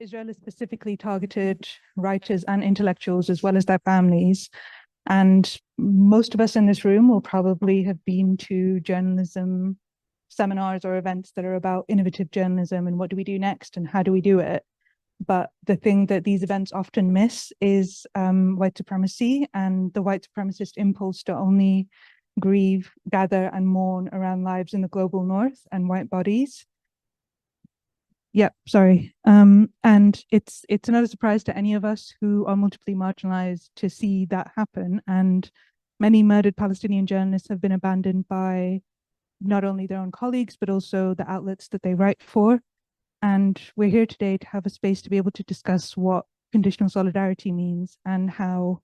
Israel has specifically targeted writers and intellectuals as well as their families. And most of us in this room will probably have been to journalism seminars or events that are about innovative journalism and what do we do next and how do we do it. But the thing that these events often miss is white supremacy and the white supremacist impulse to only grieve, gather, and mourn around lives in the global north and white bodies. Yeah, sorry. And it's not a surprise to any of us who are multiply marginalized to see that happen. And many murdered Palestinian journalists have been abandoned by not only their own colleagues, but also the outlets that they write for. And we're here today to have a space to be able to discuss what conditional solidarity means and how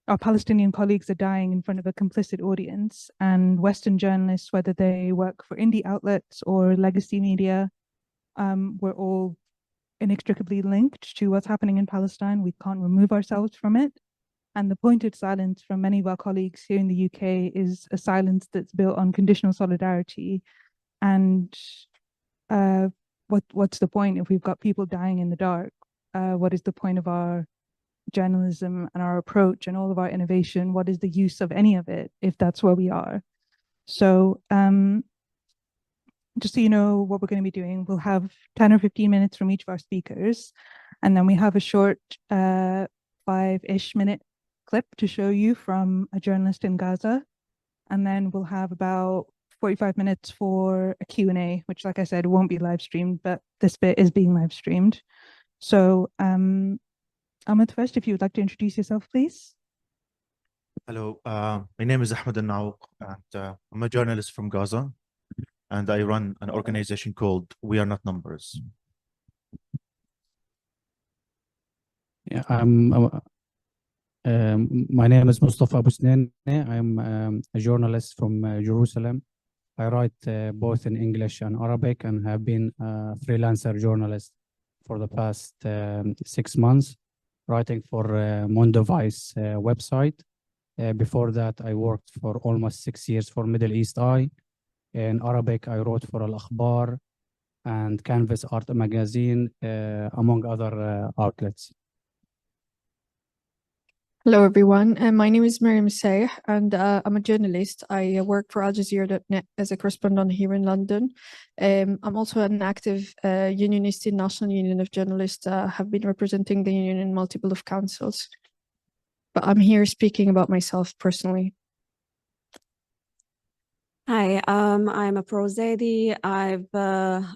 our Palestinian colleagues are dying in front of a complicit audience. And Western journalists, whether they work for indie outlets or legacy media, we're all inextricably linked to what's happening in Palestine. We can't remove ourselves from it. And the pointed silence from many of our colleagues here in the UK is a silence that's built on conditional solidarity. And what's the point if we've got people dying in the dark? What is the point of our journalism and our approach and all of our innovation? What is the use of any of it if that's where we are? So just so you know what we're going to be doing, we'll have 10 or 15 minutes from each of our speakers. And then we have a short 5-ish minute clip to show you from a journalist in Gaza. And then we'll have about 45 minutes for a Q&A, which, like I said, won't be live streamed, but this bit is being live streamed. So Ahmed, first, if you would like to introduce yourself, please. Hello, my name is Ahmed Al-Naouq, and I'm a journalist from Gaza. And I run an organization called We Are Not Numbers. Yeah, my name is Mustafa Abu Snane. I'm a journalist from Jerusalem. I write both in English and Arabic and have been a freelancer journalist for the past 6 months, writing for Mondovice website. Before that, I worked for almost 6 years for Middle East Eye. In Arabic, I wrote for Al Akhbar and Canvas Art Magazine, among other outlets. Hello, everyone. My name is Miriam Sayh, and I'm a journalist. I work for AlJazeera.net as a correspondent here in London. I'm also an active unionist in National Union of Journalists. Have been representing the union in multiple of councils. But I'm here speaking about myself personally. Hi, I'm Afroz Zaidi.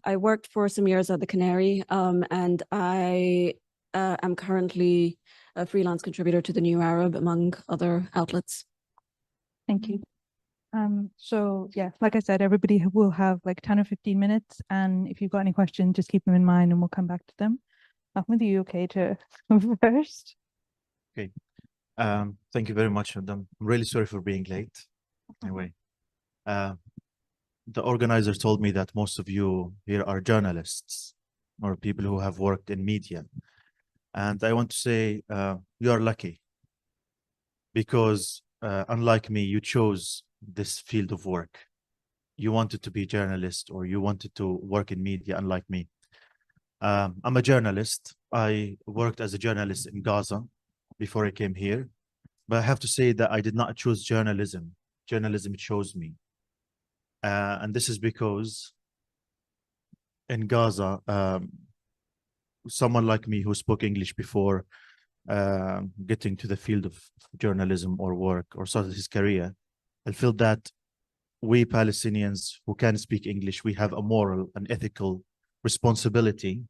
I worked for some years at the Canary, and I am currently a freelance contributor to the New Arab, among other outlets. Thank you. So yeah, like I said, everybody will have like 10 or 15 minutes, and if you've got any questions, just keep them in mind, and we'll come back to them. Ahmed, are you okay to move first? Okay. Thank you very much. I'm really sorry for being late. Anyway. The organizer told me that most of you here are journalists or people who have worked in media. And I want to say you are lucky because unlike me, you chose this field of work. You wanted to be a journalist or you wanted to work in media, unlike me. I'm a journalist. I worked as a journalist in Gaza before I came here. But I have to say that I did not choose journalism. Journalism chose me. And this is because in Gaza, someone like me who spoke English before getting to the field of journalism or work or started his career, I feel that we Palestinians who can speak English, we have a moral and ethical responsibility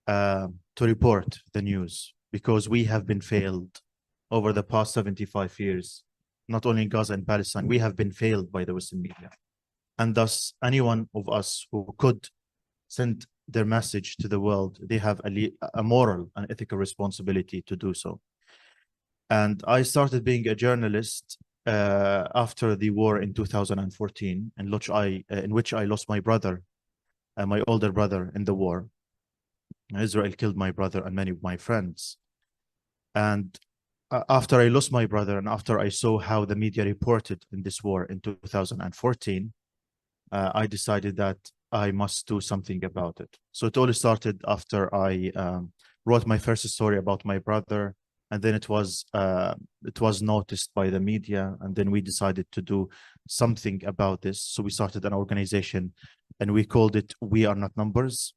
to report the news because we have been failed over the past 75 years, not only in Gaza and Palestine, we have been failed by the Western media. And thus, anyone of us who could send their message to the world, they have a moral and ethical responsibility to do so. And I started being a journalist after the war in 2014, in which I lost my brother, my older brother in the war. Israel killed my brother and many of my friends. And after I lost my brother and after I saw how the media reported in this war in 2014, I decided that I must do something about it. So it all started after I wrote my first story about my brother, and then it was noticed by the media, and then we decided to do something about this. So we started an organization, and we called it We Are Not Numbers,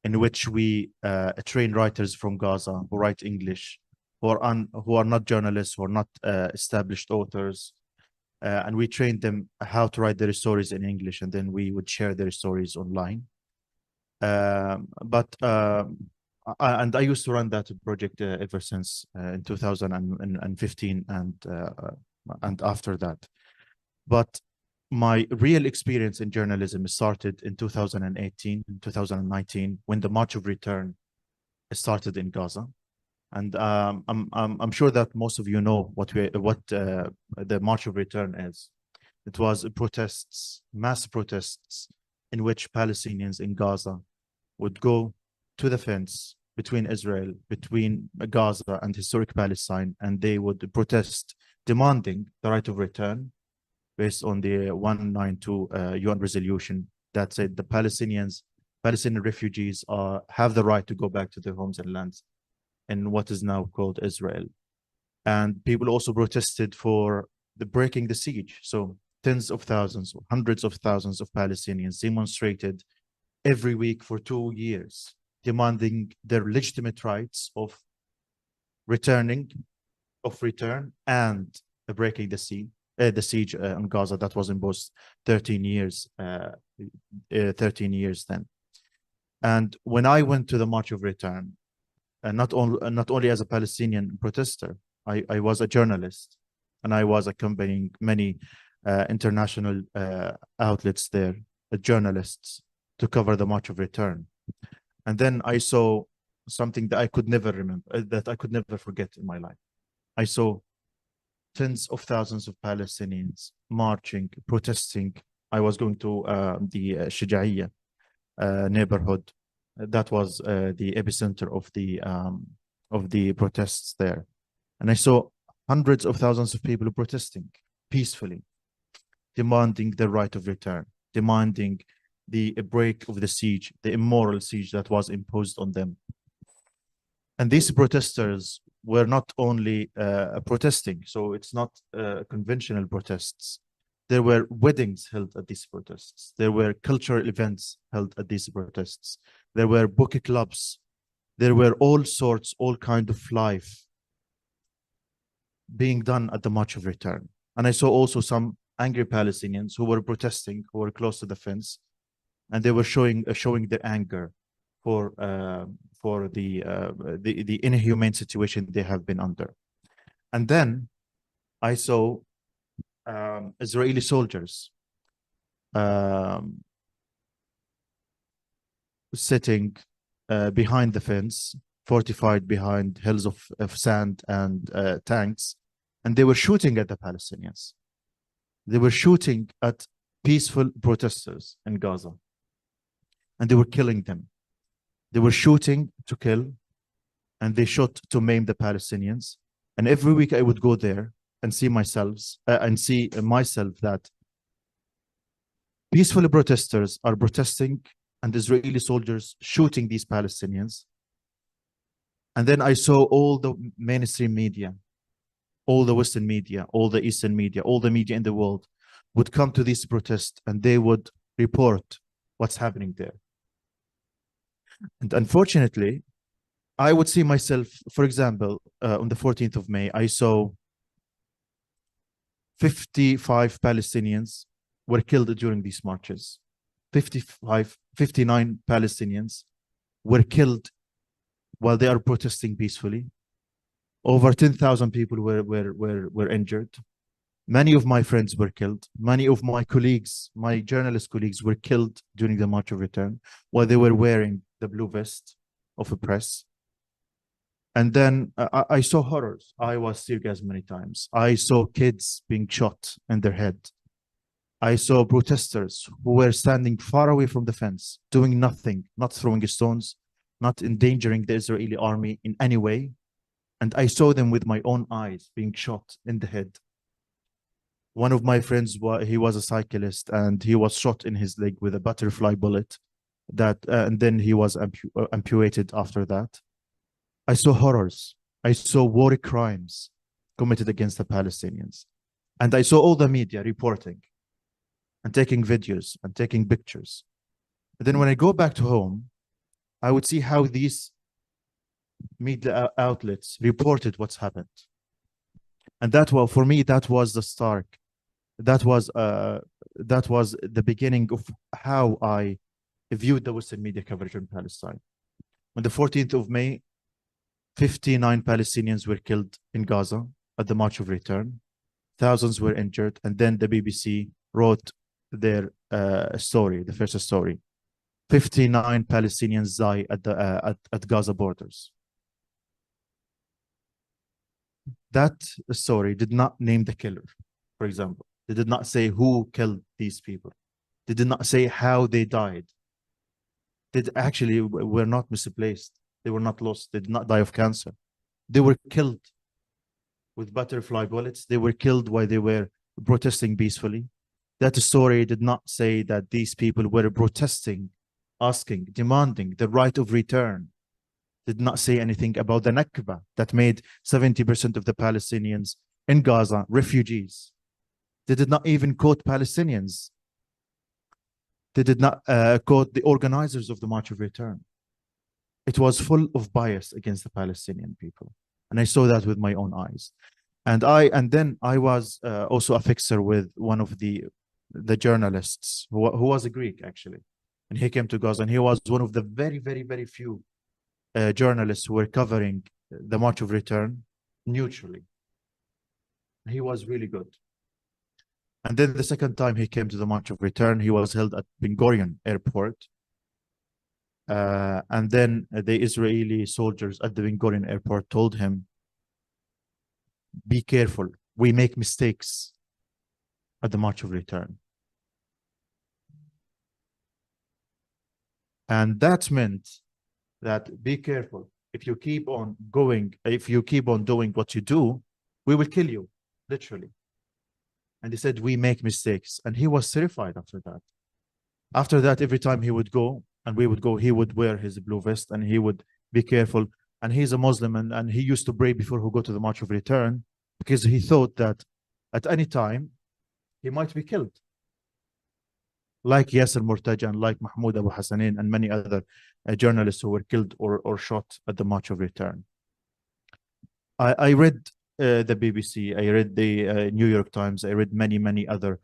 in which we train writers from Gaza who write English, who are not journalists, who are not established authors, and we trained them how to write their stories in English, and then we would share their stories online. And I used to run that project ever since in 2015 and after that. But my real experience in journalism started in 2018, 2019, when the March of Return started in Gaza. And I'm sure that most of you know what the March of Return is. It was protests, mass protests, in which Palestinians in Gaza would go to the fence between Israel, between Gaza and historic Palestine, and they would protest, demanding the right of return based on the 192 UN resolution that said the Palestinian refugees have the right to go back to their homes and lands in what is now called Israel. And people also protested for breaking the siege. So tens of thousands, hundreds of thousands of Palestinians demonstrated every week for 2 years, demanding their legitimate rights of return and breaking the siege on Gaza that was imposed 13 years then. And when I went to the March of Return, not only as a Palestinian protester, I was a journalist, and I was accompanying many international outlets there, journalists, to cover the March of Return. And then I saw something that I could never remember, that I could never forget in my life. I saw tens of thousands of Palestinians marching, protesting. I was going to the Shuja'iyya neighborhood. That was the epicenter of the protests there. And I saw hundreds of thousands of people protesting peacefully, demanding the right of return, demanding the break of the siege, the immoral siege that was imposed on them. And these protesters were not only protesting, so it's not conventional protests. There were weddings held at these protests. There were cultural events held at these protests. There were book clubs. There were all kind of life being done at the March of Return. And I saw also some angry Palestinians who were protesting, who were close to the fence, and they were showing their anger for the inhumane situation they have been under. And then I saw Israeli soldiers sitting behind the fence, fortified behind hills of sand and tanks, and they were shooting at the Palestinians. They were shooting at peaceful protesters in Gaza, and they were killing them. They were shooting to kill, and they shot to maim the Palestinians. And every week I would go there and see myself that peaceful protesters are protesting and Israeli soldiers shooting these Palestinians. And then I saw all the mainstream media, all the Western media, all the Eastern media, all the media in the world would come to this protest, and they would report what's happening there. And unfortunately, I would see myself, for example, on the 14th of May, I saw 55 Palestinians were killed during these marches. 59 Palestinians were killed while they are protesting peacefully. Over 10,000 people were injured. Many of my friends were killed. Many of my colleagues, my journalist colleagues, were killed during the March of Return while they were wearing the blue vest of a press. And then I saw horrors. I was tear gassed many times. I saw kids being shot in their head. I saw protesters who were standing far away from the fence, doing nothing, not throwing stones, not endangering the Israeli army in any way. And I saw them with my own eyes being shot in the head. One of my friends, he was a cyclist, and he was shot in his leg with a butterfly bullet. And then he was amputated after that. I saw horrors. I saw war crimes committed against the Palestinians. And I saw all the media reporting and taking videos and taking pictures. And then when I go back to home, I would see how these media outlets reported what's happened. And that was, for me, that was the start. That was the beginning of how I viewed the Western media coverage in Palestine. On the 14th of May, 59 Palestinians were killed in Gaza at the March of Return. Thousands were injured. And then the BBC wrote their story, the first story. 59 Palestinians die at Gaza borders. That story did not name the killer, for example. They did not say who killed these people. They did not say how they died. They actually were not misplaced. They were not lost. They did not die of cancer. They were killed with butterfly bullets. They were killed while they were protesting peacefully. That story did not say that these people were protesting, asking, demanding the right of return. Did not say anything about the Nakba that made 70% of the Palestinians in Gaza refugees. They did not even quote Palestinians. They did not quote the organizers of the March of Return. It was full of bias against the Palestinian people. And I saw that with my own eyes. And then I was also a fixer with one of the journalists who was a Greek, actually. And he came to Gaza, and he was one of the very, very, very few journalists who were covering the March of Return neutrally. He was really good. And then the second time he came to the March of Return, he was held at Ben Gurion Airport. And then the Israeli soldiers at the Ben Gurion Airport told him, be careful, we make mistakes at the March of Return. And that meant that be careful. If you keep on going, if you keep on doing what you do, we will kill you, literally. And he said, we make mistakes. And he was terrified after that. After that, every time he would go and we would go, he would wear his blue vest and he would be careful. And he's a Muslim, and he used to pray before he go to the March of Return because he thought that at any time he might be killed. Like Yasser Murtajan, like Mahmoud Abu Hassanin, and many other journalists who were killed or shot at the March of Return. I read the BBC, I read the New York Times, I read many other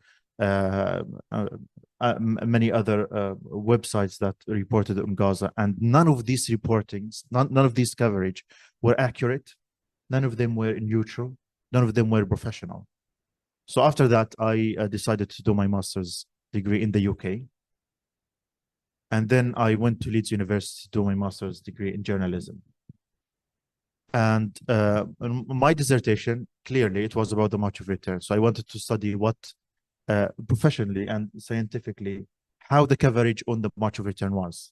websites that reported on Gaza, and none of these reportings, none of these coverage were accurate. None of them were neutral. None of them were professional. So after that, I decided to do my master's degree in the UK. And then I went to Leeds University to do my master's degree in journalism. And my dissertation, clearly, it was about the March of Return. So I wanted to study what, professionally and scientifically, how the coverage on the March of Return was.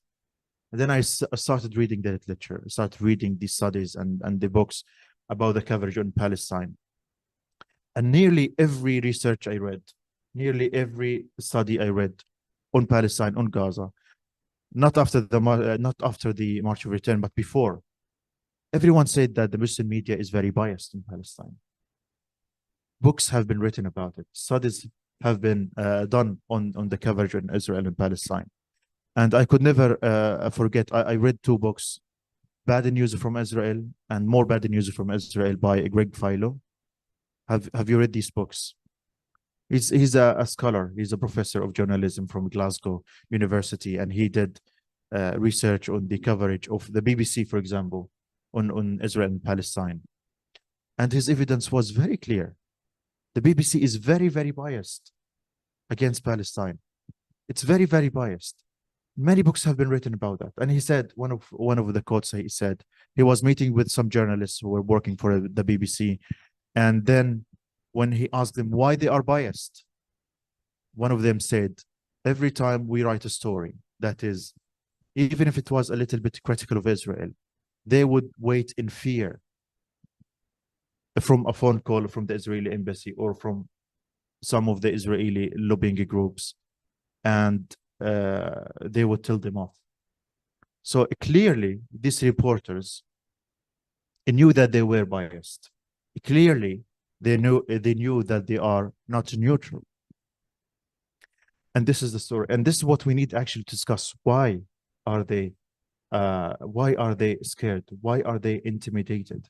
And then I started reading the literature, started reading the studies and the books about the coverage on Palestine. And nearly every research I read, nearly every study I read on Palestine, on Gaza, not after the March of Return, but before, everyone said that the Muslim media is very biased in Palestine. Books have been written about it. Studies have been done on the coverage in Israel and Palestine. And I could never forget, I read two books, Bad News from Israel and More Bad News from Israel by Greg Philo. Have you read these books? He's a scholar. He's a professor of journalism from Glasgow University, and he did research on the coverage of the BBC, for example, on Israel and Palestine. And his evidence was very clear. The BBC is very, very biased against Palestine. It's very, very biased. Many books have been written about that. And he said, one of the quotes he said, he was meeting with some journalists who were working for the BBC. And then when he asked them why they are biased, one of them said, every time we write a story that is, even if it was a little bit critical of Israel, they would wait in fear from a phone call from the Israeli embassy or from some of the Israeli lobbying groups, and they would tell them off. So clearly, these reporters knew that they were biased. Clearly, they knew that they are not neutral. And this is the story. And this is what we need actually to discuss. Why are they scared? Why are they intimidated?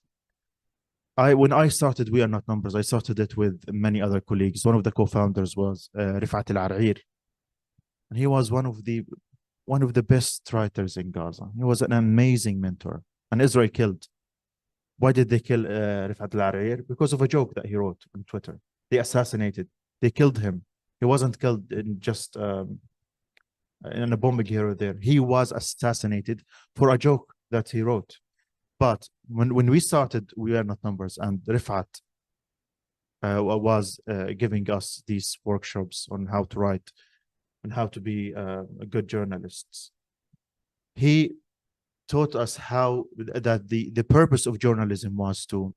When I started We Are Not Numbers, I started it with many other colleagues. One of the co-founders was Rifat Al-Ar'ir. And he was one of the best writers in Gaza. He was an amazing mentor. And Israel killed. Why did they kill Rifat Al-Ar'ir? Because of a joke that he wrote on Twitter. They assassinated. They killed him. He wasn't killed in just in a bombing here or there. He was assassinated for a joke that he wrote. But when we started We Are Not Numbers, and Rifat was giving us these workshops on how to write and how to be good journalists, he taught us how that the purpose of journalism was to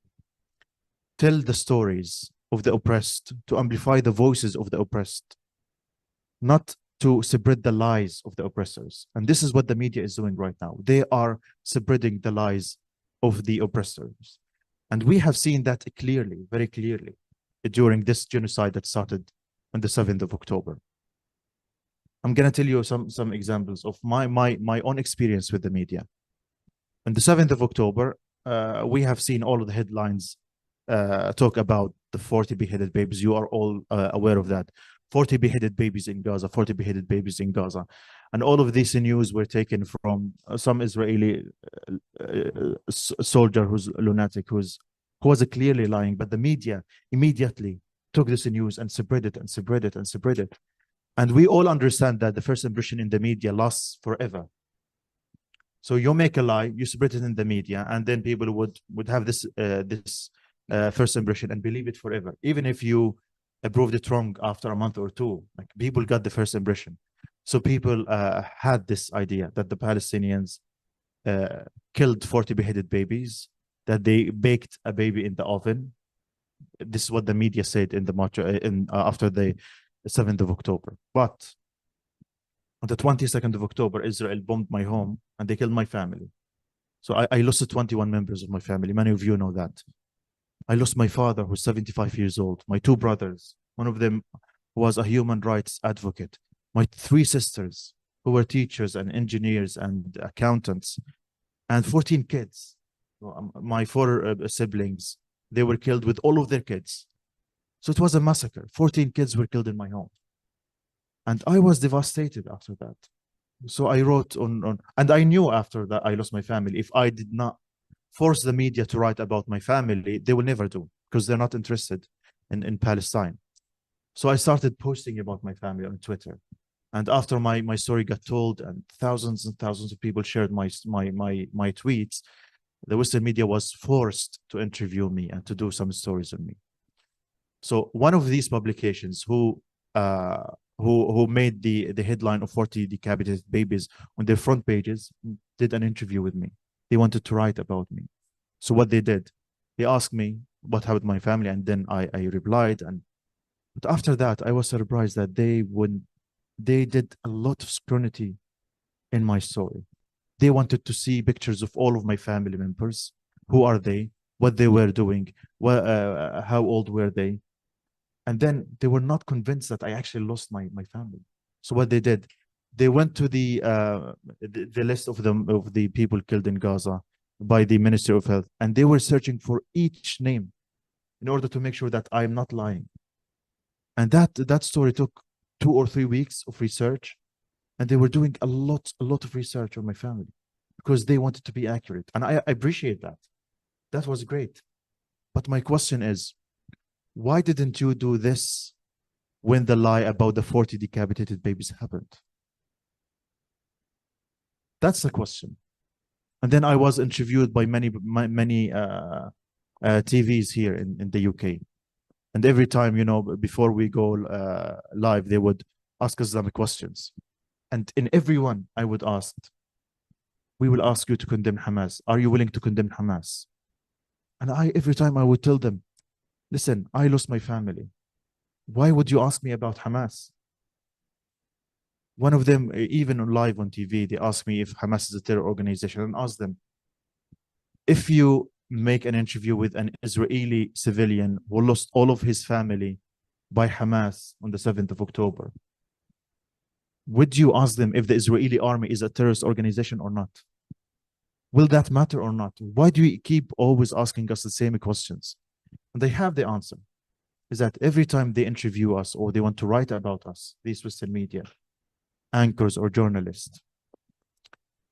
tell the stories of the oppressed, to amplify the voices of the oppressed, not to spread the lies of the oppressors. And this is what the media is doing right now. They are spreading the lies of the oppressors. And we have seen that clearly, very clearly, during this genocide that started on the 7th of October. I'm going to tell you some examples of my own experience with the media. On the 7th of October, we have seen all of the headlines talk about the 40 beheaded babies. You are all aware of that. 40 beheaded babies in Gaza, 40 beheaded babies in Gaza. And all of these news were taken from some Israeli soldier who's lunatic, who was clearly lying. But the media immediately took this news and spread it and spread it and spread it. And we all understand that the first impression in the media lasts forever. So you make a lie, you spread it in the media, and then people would have this first impression and believe it forever. Even if you proved it wrong after a month or two, like, people got the first impression. So people had this idea that the Palestinians killed 40 beheaded babies, that they baked a baby in the oven. This is what the media said in the march after the 7th of October. But on the 22nd of October, Israel bombed my home and they killed my family. So I lost 21 members of my family. Many of you know that. I lost my father, who's 75 years old, my two brothers. One of them was a human rights advocate. My three sisters, who were teachers and engineers and accountants, and 14 kids. My four siblings, they were killed with all of their kids. So it was a massacre. 14 kids were killed in my home. And I was devastated after that. So I wrote on, and I knew after that I lost my family. If I did not force the media to write about my family, they will never do, because they're not interested in Palestine. So I started posting about my family on Twitter. And after my story got told and thousands of people shared my tweets, the Western media was forced to interview me and to do some stories on me. So one of these publications who made the headline of 40 decapitated babies on their front pages did an interview with me. They wanted to write about me. So what they did, they asked me what happened to my family, and then I replied. But after that, I was surprised that they did a lot of scrutiny in my story. They wanted to see pictures of all of my family members. Who are they? What they were doing? How old were they? And then they were not convinced that I actually lost my family. So what they did, they went to the list of the people killed in Gaza by the Ministry of Health, and they were searching for each name in order to make sure that I'm not lying. And that story took 2 or 3 weeks of research, and they were doing a lot of research on my family because they wanted to be accurate, and I appreciate that. That was great. But my question is, why didn't you do this when the lie about the 40 decapitated babies happened? That's the question. And then I was interviewed by many TVs here in the UK. And every time, before we go live, they would ask us some questions. And in every one, I would ask, we will ask you to condemn Hamas. Are you willing to condemn Hamas? And every time I would tell them, listen, I lost my family. Why would you ask me about Hamas? One of them, even live on TV, they asked me if Hamas is a terror organization, and asked them, if you make an interview with an Israeli civilian who lost all of his family by Hamas on the 7th of October, would you ask them if the Israeli army is a terrorist organization or not? Will that matter or not? Why do you keep always asking us the same questions? And they have the answer, is that every time they interview us or they want to write about us, these Western media, anchors or journalists,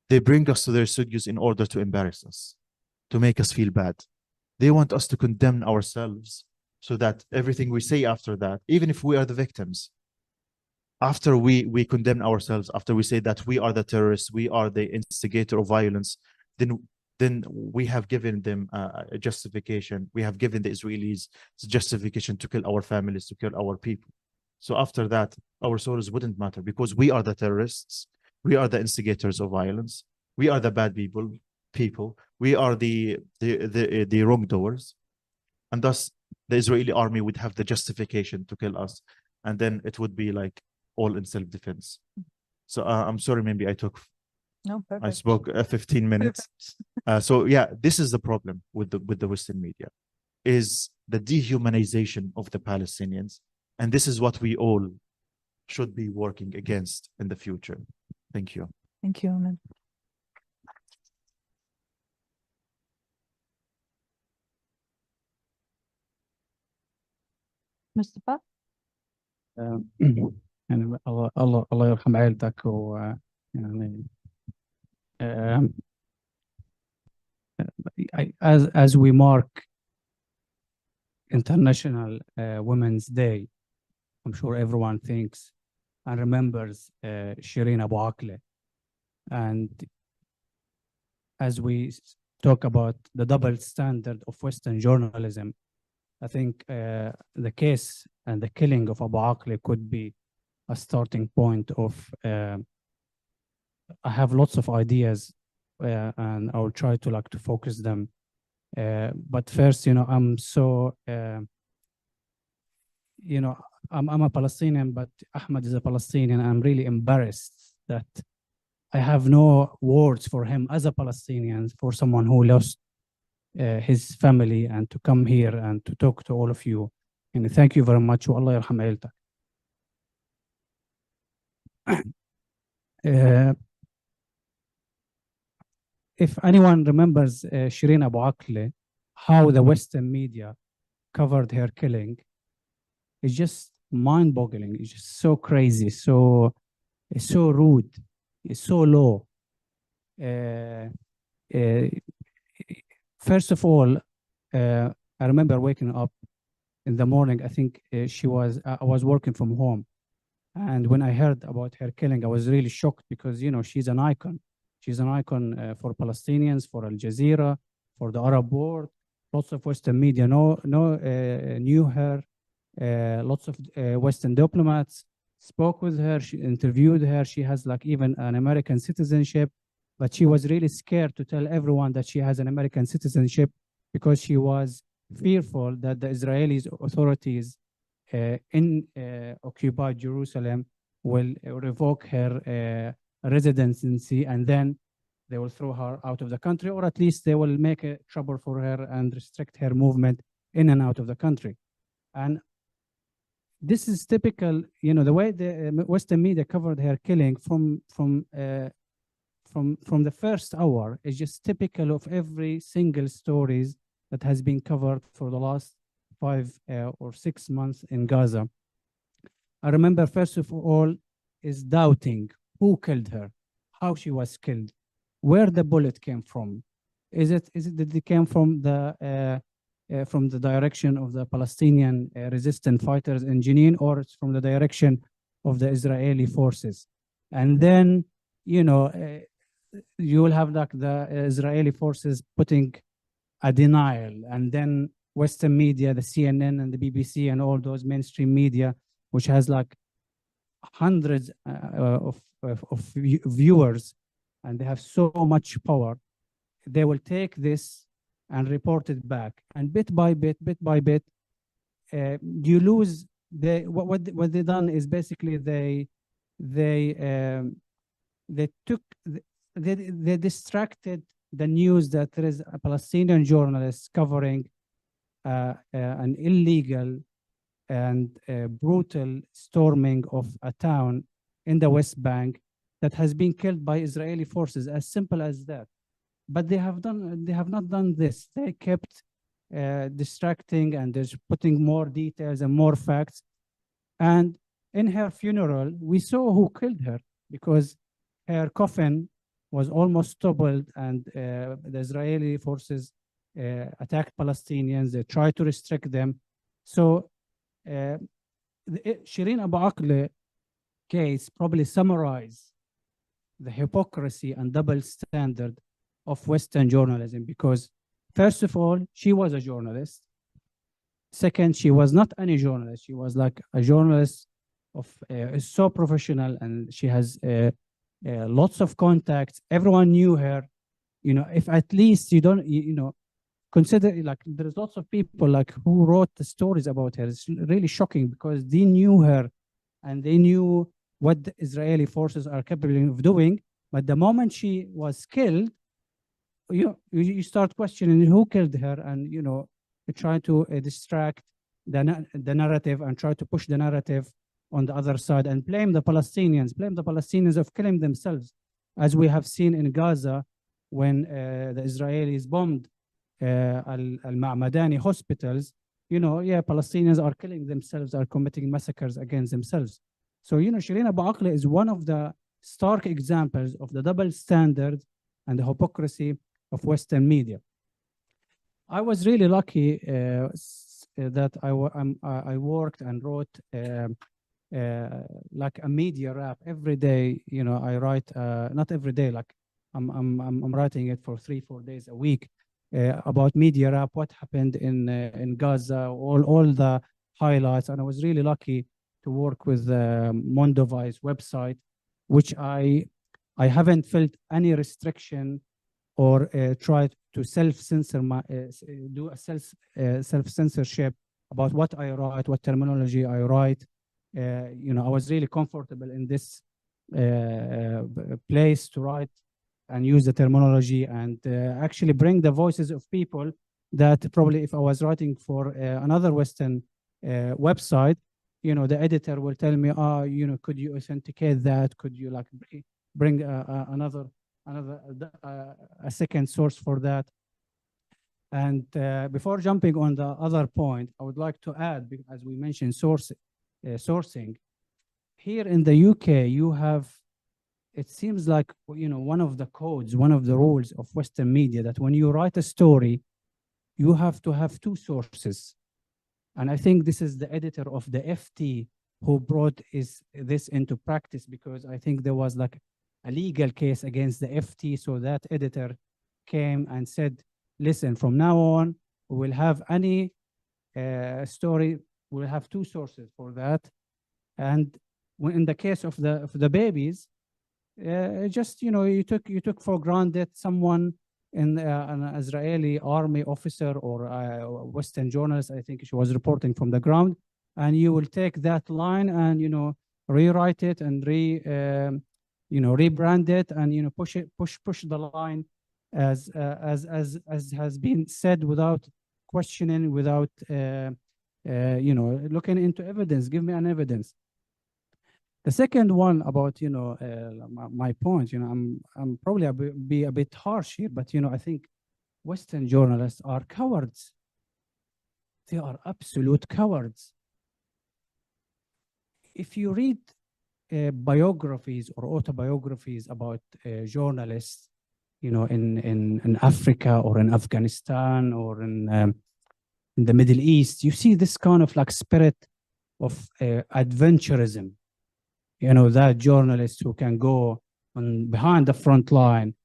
they bring us to their studios in order to embarrass us, to make us feel bad. They want us to condemn ourselves so that everything we say after that, even if we are the victims, after we condemn ourselves, after we say that we are the terrorists, we are the instigator of violence, then we have given them a justification. We have given the Israelis justification to kill our families, to kill our people. So after that, our souls wouldn't matter because we are the terrorists. We are the instigators of violence. We are the bad people. We are the wrongdoers. And thus, the Israeli army would have the justification to kill us. And then it would be like all in self-defense. So I'm sorry, maybe No, perfect. I spoke 15 minutes. So yeah, this is the problem with the Western media, is the dehumanization of the Palestinians. And this is what we all should be working against in the future. Thank you. Thank you, Aman. Mustafa? يعني الله يرحم عائلتك يعني as we mark International Women's Day, I'm sure everyone thinks and remembers Shireen Abu Akleh. And as we talk about the double standard of Western journalism, I think the case and the killing of Abu Akleh could be a starting point of, I have lots of ideas and I will try to focus them. But first, I'm so, I'm a Palestinian, but Ahmed is a Palestinian. I'm really embarrassed that I have no words for him as a Palestinian, for someone who lost his family, and to come here and to talk to all of you. And thank you very much. Allah yarham عيلتك. If anyone remembers Shireen Abu Akleh, how the Western media covered her killing, it's just mind-boggling. It's just so crazy, it's so rude, it's so low. First of all, I remember waking up in the morning. I think I was working from home. And when I heard about her killing, I was really shocked because, she's an icon. She's an icon for Palestinians, for Al Jazeera, for the Arab world. Lots of Western media knew her. Lots of Western diplomats spoke with her. She interviewed her. She has even an American citizenship, but she was really scared to tell everyone that she has an American citizenship because she was fearful that the Israeli authorities in occupied Jerusalem will revoke her residency, and then they will throw her out of the country, or at least they will make trouble for her and restrict her movement in and out of the country. And this is typical, the way the Western media covered her killing from the first hour is just typical of every single stories that has been covered for the last 5 or 6 months in Gaza. I remember, first of all, is doubting who killed her, how she was killed, where the bullet came from. Is it that it came from the direction of the Palestinian resistant fighters in Jenin, or it's from the direction of the Israeli forces? And then, you will have the Israeli forces putting a denial, and then Western media, the CNN and the BBC and all those mainstream media, which has hundreds of viewers, and they have so much power, they will take this and report it back. And bit by bit, you lose what they done is basically they distracted the news that there is a Palestinian journalist covering an illegal and brutal storming of a town in the West Bank that has been killed by Israeli forces, as simple as that. But they have not done this. They kept distracting and just putting more details and more facts. And in her funeral, we saw who killed her, because her coffin was almost toppled, and the Israeli forces attacked Palestinians. They tried to restrict them. So Shireen Abu Akleh case probably summarized the hypocrisy and double standard of Western journalism, because first of all, she was a journalist. Second, she was not any journalist. She was like a journalist of so professional, and she has lots of contacts. Everyone knew her. You know, if at least you don't, you know, consider, like, there's lots of people like who wrote the stories about her. It's really shocking because they knew her and they knew what the Israeli forces are capable of doing. But the moment she was killed, you start questioning who killed her, and you know, you try to distract the narrative and try to push the narrative on the other side and blame the Palestinians of killing themselves, as we have seen in Gaza when the Israelis bombed al-Ma'madani hospitals. You know, yeah, Palestinians are killing themselves, are committing massacres against themselves. So, you know, Shireen Abu Akleh is one of the stark examples of the double standard and the hypocrisy of Western media. I was really lucky that I worked and wrote like a media rap every day. You know, I write not every day, like I'm writing it for 3-4 days a week about media rap, what happened in Gaza, all the highlights. And I was really lucky to work with Mondovai's website, which I haven't felt any restriction or tried to self-censor do a self-censorship about what I write, what terminology I write. You know, I was really comfortable in this place to write and use the terminology and actually bring the voices of people that probably if I was writing for another Western website, you know, the editor will tell me, you know, could you authenticate that? Could you like bring a second source for that? And before jumping on the other point, I would like to add, as we mentioned, sourcing. Here in the UK, you have, it seems like, you know, one of the codes, one of the rules of Western media, that when you write a story, you have to have 2 sources. And I think this is the editor of the FT who brought this into practice, because I think there was like a legal case against the FT. So that editor came and said, listen, from now on, we will have any story, we'll have 2 sources for that. And when in the case of the babies, just, you know, you took for granted someone in an Israeli army officer or a Western journalist, I think she was reporting from the ground, and you will take that line and, you know, rewrite it and you know, rebrand it and, you know, push the line as has been said, without questioning, without you know, looking into evidence. Give me an evidence. The second one about, you know, my point, you know, I'm probably be a bit harsh here, but, you know, I think Western journalists are cowards. They are absolute cowards. If you read biographies or autobiographies about journalists, you know, in Africa or in Afghanistan or in the Middle East, you see this kind of like spirit of adventurism. You know, that journalist who can go on behind the front line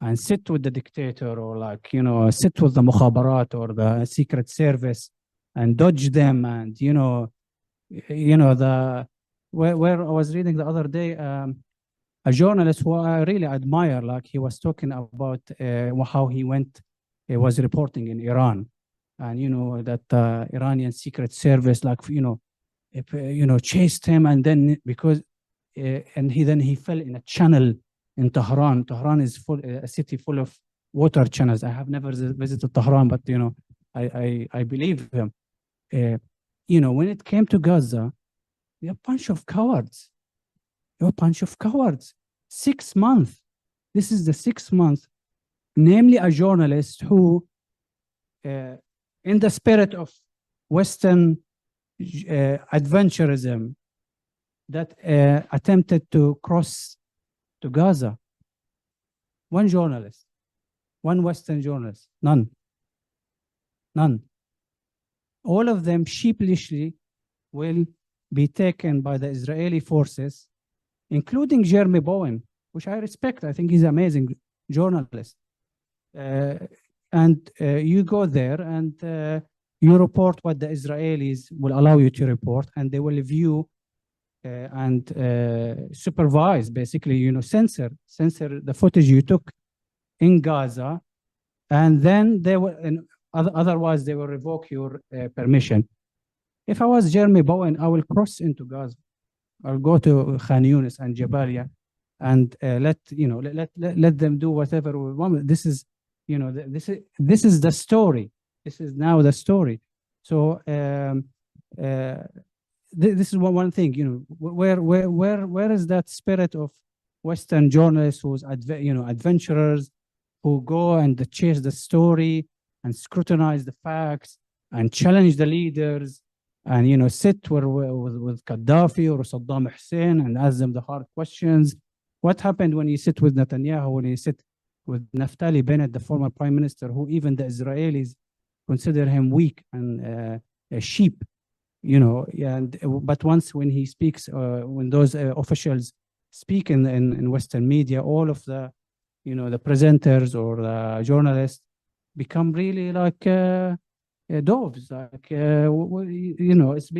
and sit with the dictator, or like, you know, sit with the mukhabarat or the secret service and dodge them. And, you know, where I was reading the other day, a journalist who I really admire, like he was talking about how he was reporting in Iran. And, you know, that Iranian secret service, like, you know, chased him, and then because and he fell in a channel in Tehran. Tehran is a city full of water channels. I have never visited Tehran, but I believe him. When it came to Gaza, you're a bunch of cowards. You're a bunch of cowards. 6 months. This is the 6th month, namely a journalist who, in the spirit of Western adventurism, that attempted to cross to Gaza. One journalist, one Western journalist, none. All of them sheepishly will be taken by the Israeli forces, including Jeremy Bowen, which I respect. I think he's an amazing journalist. And you go there and you report what the Israelis will allow you to report, and they will view and supervise, basically, censor the footage you took in Gaza, and then they will, otherwise they will revoke your permission. If I was Jeremy Bowen, I will cross into Gaza. I'll go to Khan Yunis and Jabalia, and let them do whatever we want. This is the story. This is now the story. So this is one thing. Where is that spirit of Western journalists who's adventurers, who go and chase the story and scrutinize the facts and challenge the leaders, and sit with Gaddafi or Saddam Hussein and ask them the hard questions? What happened when you sit with Netanyahu, when you sit with Naftali Bennett, the former prime minister, who even the Israelis consider him weak and a sheep, but once when he speaks, when those officials speak in Western media, all of the the presenters or the journalists become really like doves, like it's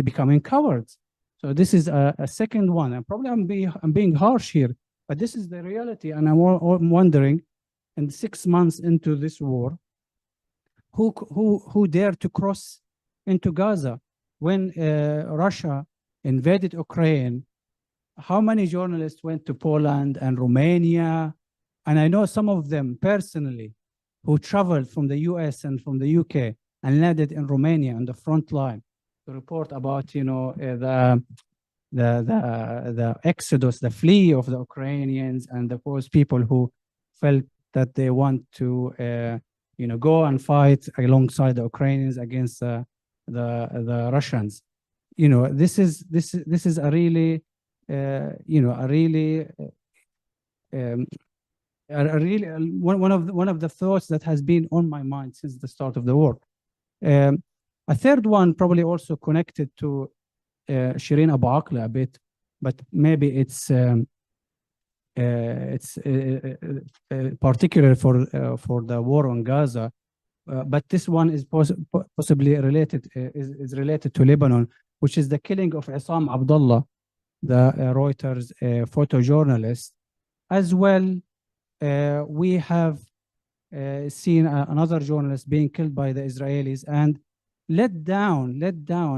becoming cowards. So this is a second one, and probably I'm being harsh here, but this is the reality. And I'm wondering, in 6 months into this war, who dared to cross into Gaza? When Russia invaded Ukraine, how many journalists went to Poland and Romania? And I know some of them personally, who traveled from the US and from the UK and landed in Romania on the front line to report about the exodus, the flee of the Ukrainians, and those people who felt that they want to go and fight alongside the Ukrainians against the Russians. This is a really one of the thoughts that has been on my mind since the start of the war. A third one, probably also connected to Shireen Abu Akleh a bit, but maybe it's particular for the war on Gaza. But this one is possibly related, is related to Lebanon, which is the killing of Issam Abdullah, the Reuters photojournalist. As well, we have seen another journalist being killed by the Israelis and let down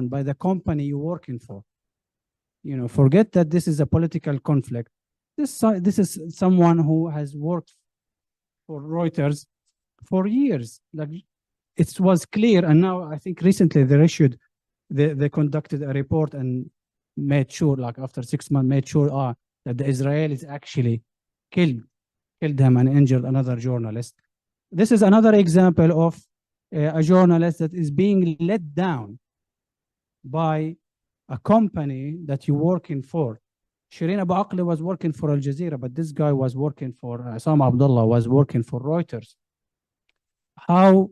by the company you're working for. Forget that this is a political conflict. This is someone who has worked for Reuters for years. Like, it was clear, and now I think recently they conducted a report and made sure, like after 6 months, made sure that the Israelis actually killed him and injured another journalist. This is another example of a journalist that is being let down by a company that you're working for. Shireen Abu Akleh was working for Al Jazeera, but this guy was working for Issam Abdullah was working for Reuters. How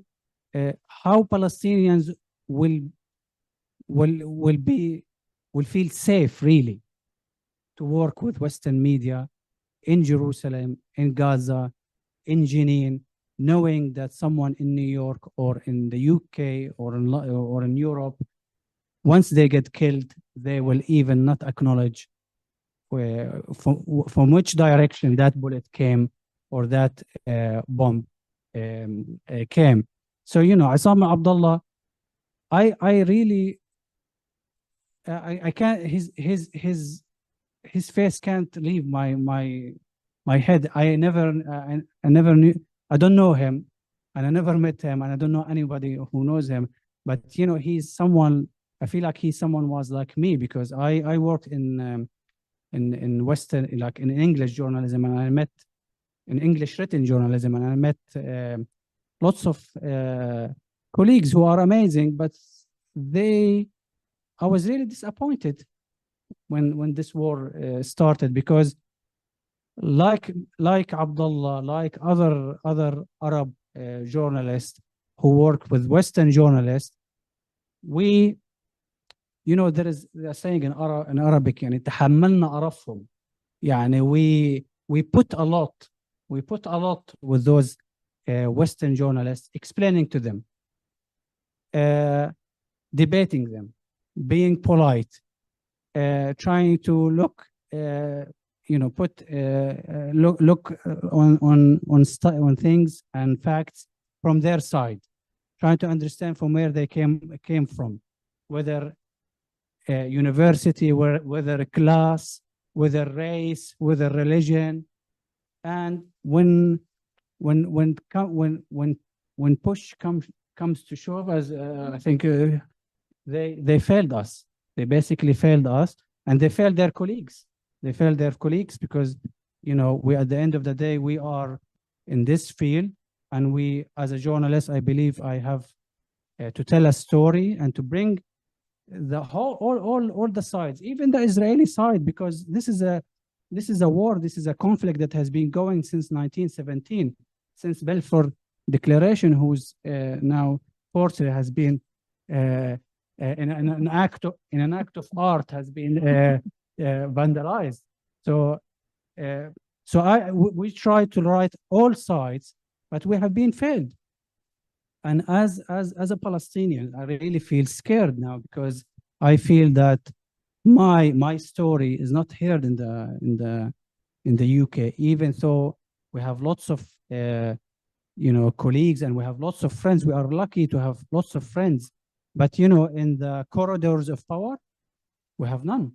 Palestinians will feel safe really to work with Western media in Jerusalem, in Gaza, in Jenin, knowing that someone in New York or in the UK or in Europe, once they get killed, they will even not acknowledge from which direction that bullet came or that bomb came. So, Issam Abdullah, I really I can't. His face can't leave my head. I never knew. I don't know him, and I never met him, and I don't know anybody who knows him. But you know, he's someone. I feel like he's someone was like me because I worked in Western, like in English journalism, and I met in English written journalism, and I met lots of colleagues who are amazing, but I was really disappointed when this war started because like Abdullah, like other Arab journalists who work with Western journalists, we, you know, there is a saying in Arabic, يعني تحملنا قرفهم. يعني we put a lot with those Western journalists, explaining to them, debating them, being polite, trying to look, you know, look on things and facts from their side, trying to understand from where they came from, whether university, whether class, whether race, whether religion, and when push comes to shove, as I think they failed us. They basically failed us, and they failed their colleagues. They failed their colleagues because, you know, we, at the end of the day, we are in this field, and we, as a journalist, I believe I have to tell a story and to bring the whole, all the sides, even the Israeli side, because this is a war, this is a conflict that has been going since 1917, since Balfour Declaration, whose now fortunately has been in an act of art has been vandalized. So we try to write all sides, but we have been failed. And as a Palestinian, I really feel scared now because I feel that my story is not heard in the UK, even though we have lots of you know, colleagues, and we have lots of friends. We are lucky to have lots of friends, but you know, in the corridors of power, we have none.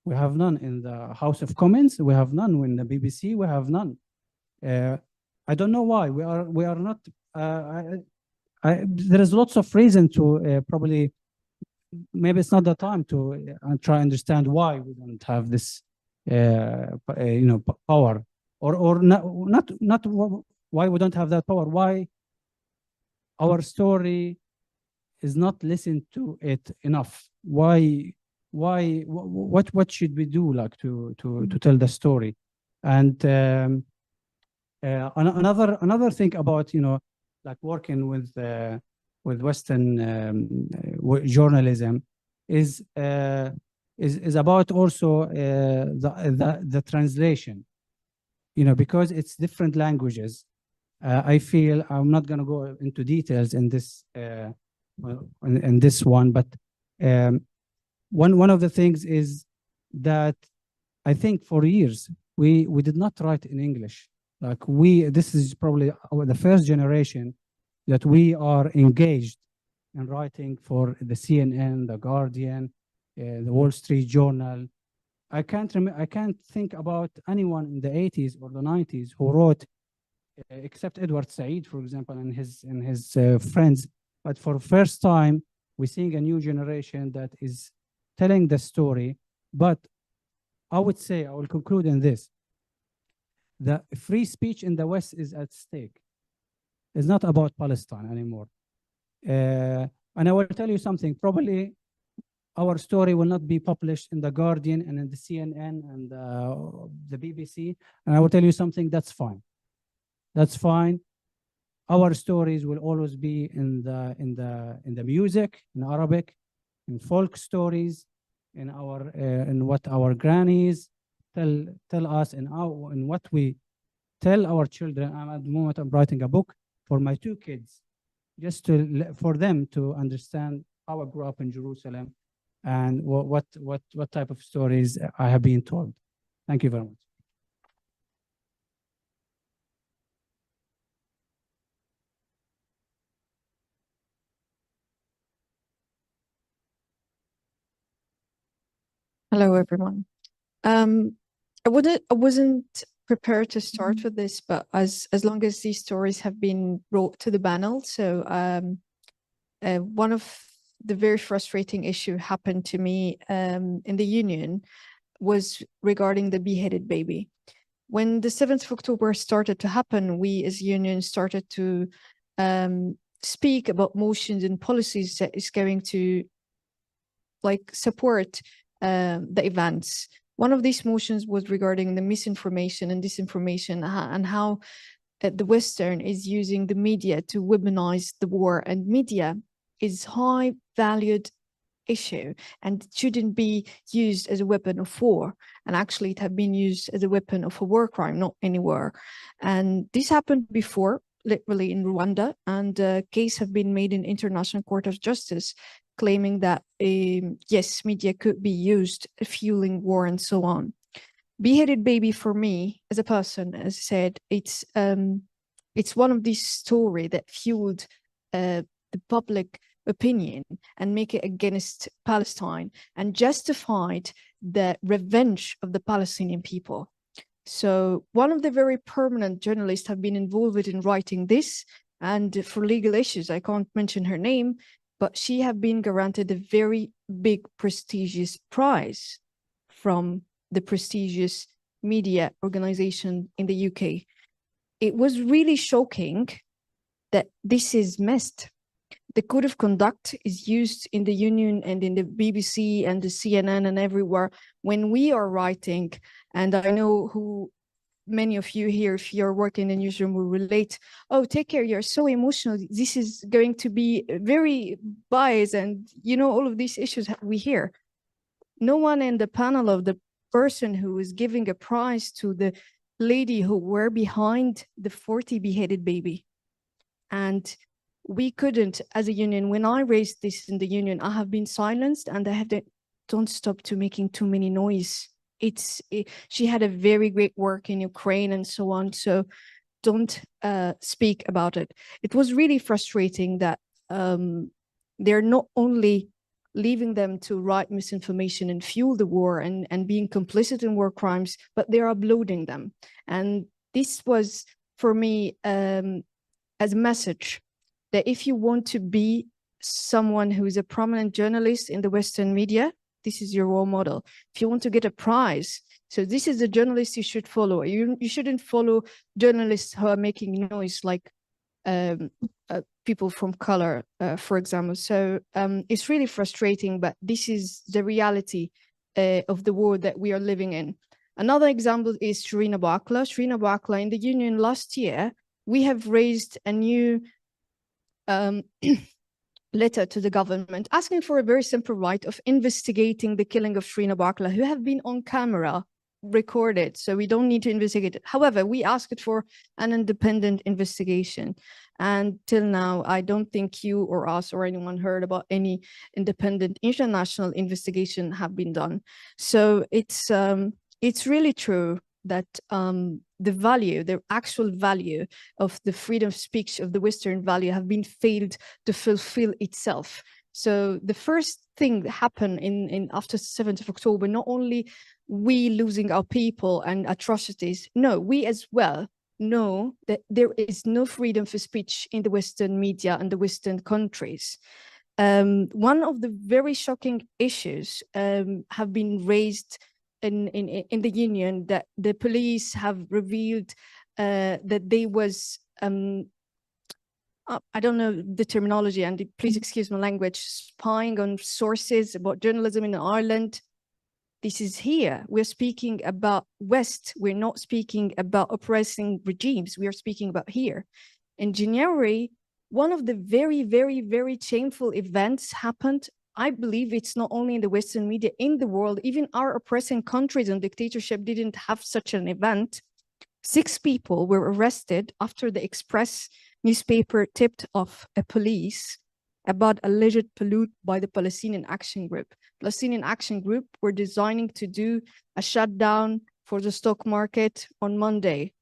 We have none in the House of Commons. We have none in the BBC. We have none. I don't know why we are not. There is lots of reason to probably. Maybe it's not the time to try to understand why we don't have this, you know, power, or not why we don't have that power. Why our story is not listened to it enough? Why? What should we do, like to tell the story? And another thing about, you know, like working with Western journalism is about also the translation, you know, because it's different languages. I feel I'm not going to go into details in this in this one, but one of the things is that I think for years we did not write in English. Like this is probably the first generation that we are engaged in writing for the CNN, the Guardian, the Wall Street Journal. I can't think about anyone in the 80s or the 90s who wrote, except Edward Said, for example, and his friends. But for the first time, we're seeing a new generation that is telling the story. But I would say, I will conclude in this: the free speech in the West is at stake. It's not about Palestine anymore. And I will tell you something, probably our story will not be published in the Guardian and in the CNN and the BBC. And I will tell you something, that's fine. That's fine. Our stories will always be in the music, in Arabic, in folk stories, in what our grannies tell us, in what we tell our children. At the moment, I'm writing a book for my two kids, just for them to understand how I grew up in Jerusalem and what type of stories I have been told. Thank you very much. Hello, everyone. I wasn't prepared to start with this, but as long as these stories have been brought to the panel, so one of the very frustrating issue happened to me in the union was regarding the beheaded baby. When the 7th of October started to happen, we as union started to speak about motions and policies that is going to support the events. One of these motions was regarding the misinformation and disinformation and how the Western is using the media to weaponize the war, and media is high valued issue and it shouldn't be used as a weapon of war, and actually it had been used as a weapon of a war crime, not any war. And this happened before, literally in Rwanda, and a case have been made in International Court of Justice claiming that yes, media could be used fueling war and so on. Beheaded baby for me as a person, as I said, it's one of these stories that fueled the public opinion and make it against Palestine and justified the revenge of the Palestinian people. So one of the very permanent journalists have been involved in writing this, and for legal issues, I can't mention her name, but she have been granted a very big prestigious prize from the prestigious media organization in the UK. It was really shocking that this is missed. The code of conduct is used in the union and in the BBC and the CNN and everywhere when we are writing. And I know who many of you here, if you're working in the newsroom, will relate. Oh, take care, you're so emotional. This is going to be very biased, and you know, all of these issues we hear. No one in the panel of the person who is giving a prize to the lady who were behind the 40 beheaded baby. And we couldn't, as a union, when I raised this in the union, I have been silenced and I have to, don't stop to making too many noise. She had a very great work in Ukraine and so on. So don't speak about it. It was really frustrating that they're not only leaving them to write misinformation and fuel the war and being complicit in war crimes, but they're uploading them. And this was, for me, as a message that if you want to be someone who is a prominent journalist in the Western media, this is your role model. If you want to get a prize, so this is the journalist you should follow. You shouldn't follow journalists who are making noise like people from color, for example. So it's really frustrating, but this is the reality of the world that we are living in. Another example is Shirina Bakla. Shirina Bakla, in the union last year, we have raised a new letter to the government asking for a very simple right of investigating the killing of Shirina Bakla, who have been on camera recorded, so we don't need to investigate it. However, we asked for an independent investigation, and till now I don't think you or us or anyone heard about any independent international investigation have been done. So it's really true that the actual value of the freedom of speech of the Western value have been failed to fulfill itself. So the first thing that happened in after 7th of October, not only we losing our people and atrocities, no, we as well know that there is no freedom for speech in the Western media and the Western countries. One of the very shocking issues have been raised in the union, that the police have revealed that they was I don't know the terminology, and please excuse my language, spying on sources about journalism in Ireland. This is here. We're speaking about West. We're not speaking about oppressing regimes. We are speaking about here. In January, one of the very, very, very shameful events happened. I believe it's not only in the Western media, in the world, even our oppressing countries and dictatorship didn't have such an event. 6 people were arrested after the Express newspaper tipped off a police about alleged pollute by the Palestinian Action Group. Palestinian Action Group were designing to do a shutdown for the stock market on Monday.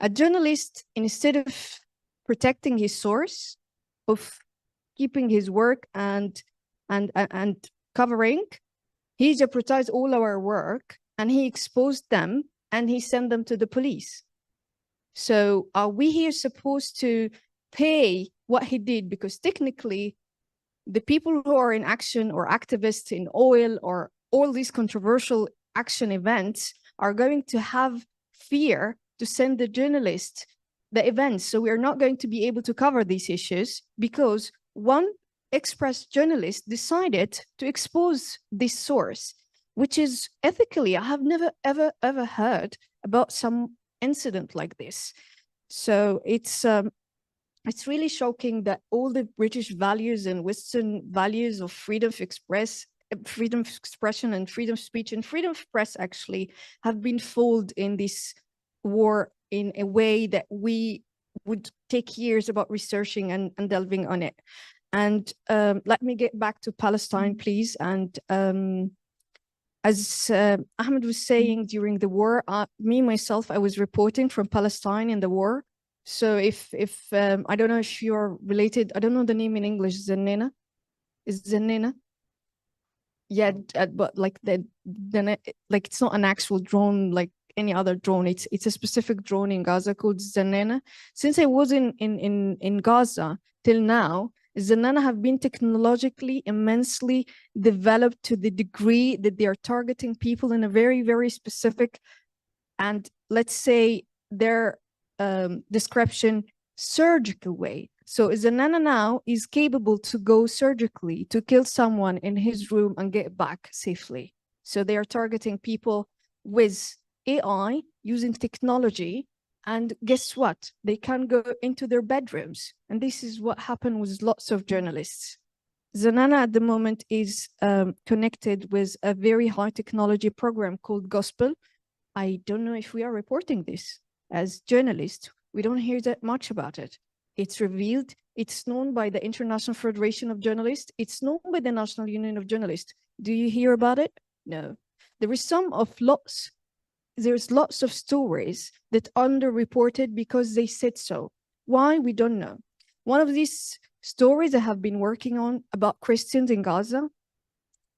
A journalist, instead of protecting his source, of keeping his work and covering, He jeopardized all our work and he exposed them and he sent them to the police. So are we here supposed to pay what he did? Because technically, the people who are in action or activists in oil or all these controversial action events are going to have fear to send the journalist the events. So we are not going to be able to cover these issues because one Express journalist decided to expose this source, which is ethically, I have never, ever heard about some incident like this. So it's really shocking that all the British values and Western values of freedom of expression and freedom of speech and freedom of press actually have been fooled in this war in a way that we would take years about researching and delving on it. And let me get back to Palestine, please. And as Ahmed was saying, during the war, myself, I was reporting from Palestine in the war. So if I don't know if you're related, I don't know the name in English, Zanina? Is Zanina? Yeah, but like like it's not an actual drone like any other drone. It's a specific drone in Gaza called Zanina. Since I was in Gaza till now, Zanana have been technologically immensely developed to the degree that they are targeting people in a very, very specific and let's say their description surgical way. So Zanana now is capable to go surgically to kill someone in his room and get back safely. So they are targeting people with AI using technology. And guess what? They can go into their bedrooms. And this is what happened with lots of journalists. Zanana at the moment is connected with a very high technology program called Gospel. I don't know if we are reporting this as journalists. We don't hear that much about it. It's revealed. It's known by the International Federation of Journalists. It's known by the National Union of Journalists. Do you hear about it? No. There is there's lots of stories that are underreported because they said so. Why? We don't know. One of these stories I have been working on about Christians in Gaza.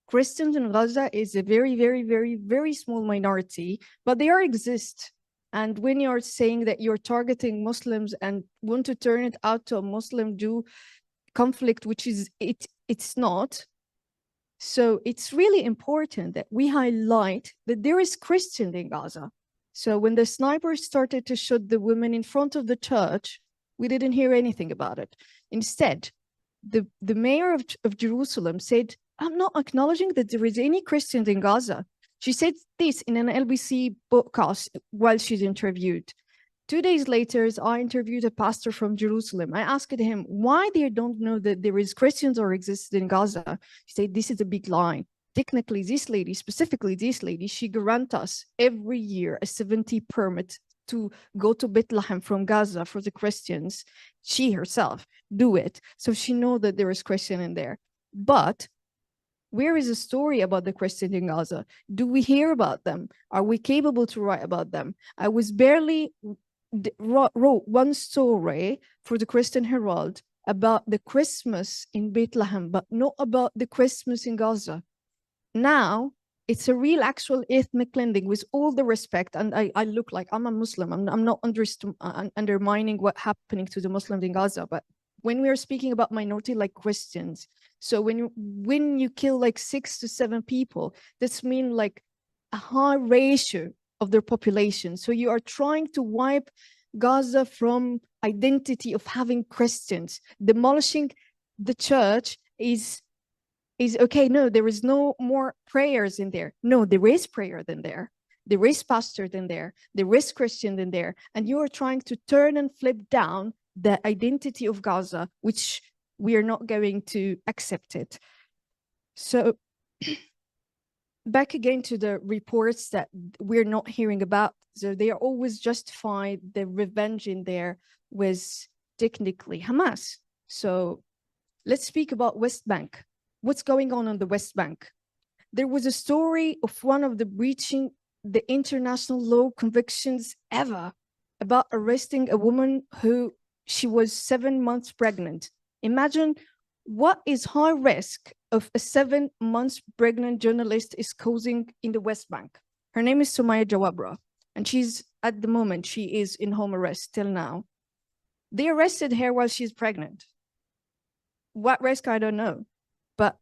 Christians in Gaza is a very, very, very, very small minority, but they exist. And when you're saying that you're targeting Muslims and want to turn it out to a Muslim-Jew conflict, which is it's not. So it's really important that we highlight that there is Christian in Gaza. So when the snipers started to shoot the women in front of the church, we didn't hear anything about it. Instead, the mayor of Jerusalem said, I'm not acknowledging that there is any Christians in Gaza. She said this in an LBC podcast while she's interviewed. 2 days later, I interviewed a pastor from Jerusalem. I asked him why they don't know that there is Christians or exist in Gaza. He said, this is a big lie. Technically, this lady, specifically this lady, she grants us every year a 70 permit to go to Bethlehem from Gaza for the Christians. She herself do it. So she knows that there is Christian in there. But where is the story about the Christians in Gaza? Do we hear about them? Are we capable to write about them? I was barely wrote one story for the Christian Herald about the Christmas in Bethlehem, but not about the Christmas in Gaza. Now it's a real actual ethnic cleansing with all the respect. And I look like I'm a Muslim. I'm not undermining what's happening to the Muslims in Gaza, but when we are speaking about minority like Christians, so when you kill like 6 to 7 people, that's mean like a high ratio of their population. So you are trying to wipe Gaza from identity of having Christians. Demolishing the church is okay. No, there is no more prayers in there. No, there is prayer in there. There is pastor in there. There is Christian in there. And you are trying to turn and flip down the identity of Gaza, which we are not going to accept it. So back again to the reports that we're not hearing about. So they are always justified the revenge in there with technically Hamas. So let's speak about West Bank. What's going on the West Bank? There was a story of one of the breaching the international law convictions ever about arresting a woman who she was 7 months pregnant. Imagine what is high risk of a 7 months pregnant journalist is causing in the West Bank? Her name is Sumaya Jawabra, and she's at the moment, she is in home arrest till now. They arrested her while she's pregnant. What risk, I don't know. But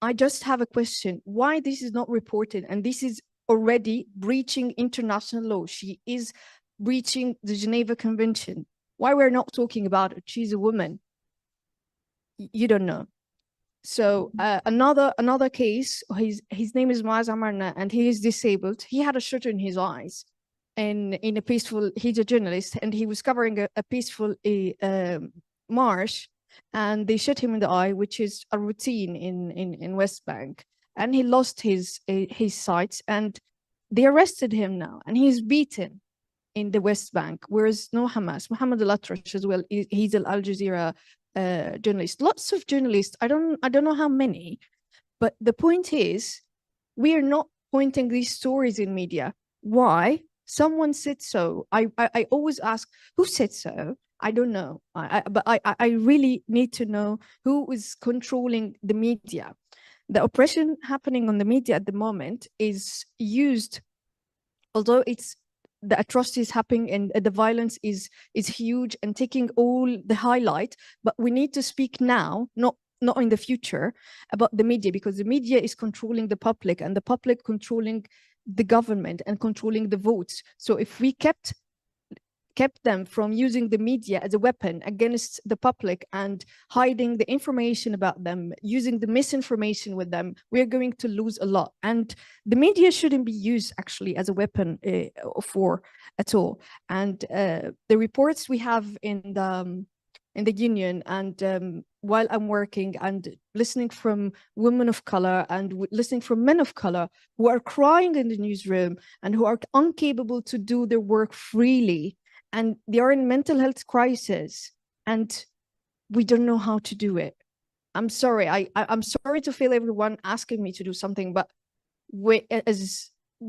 I just have a question, why this is not reported? And this is already breaching international law. She is breaching the Geneva Convention. Why we're not talking about it? She's a woman. You don't know. So another case, his name is Maaz Amarna, and he is disabled. He had a shot in his eyes, and in a peaceful, he's a journalist, and he was covering a peaceful march, and they shot him in the eye, which is a routine in West Bank, and he lost his sight, and they arrested him now, and he's beaten in the West Bank. Whereas no Hamas, Mohammed Al-Atrash as well, he's an Al Jazeera journalist. Lots of journalists. I don't know how many, but the point is, we are not pointing these stories in media. Why? Someone said so. I always ask, who said so? I don't know. But I really need to know who is controlling the media. The oppression happening on the media at the moment is used, although it's the atrocities happening and the violence is huge and taking all the highlight, but we need to speak now, not in the future, about the media, because the media is controlling the public, and the public controlling the government and controlling the votes. So if we kept them from using the media as a weapon against the public and hiding the information about them, using the misinformation with them, we're going to lose a lot. And the media shouldn't be used actually as a weapon for at all. And the reports we have in the union, and while I'm working and listening from women of color and listening from men of color who are crying in the newsroom and who are incapable to do their work freely, and they are in mental health crisis, and we don't know how to do it. I'm sorry. I'm sorry to feel everyone asking me to do something, but we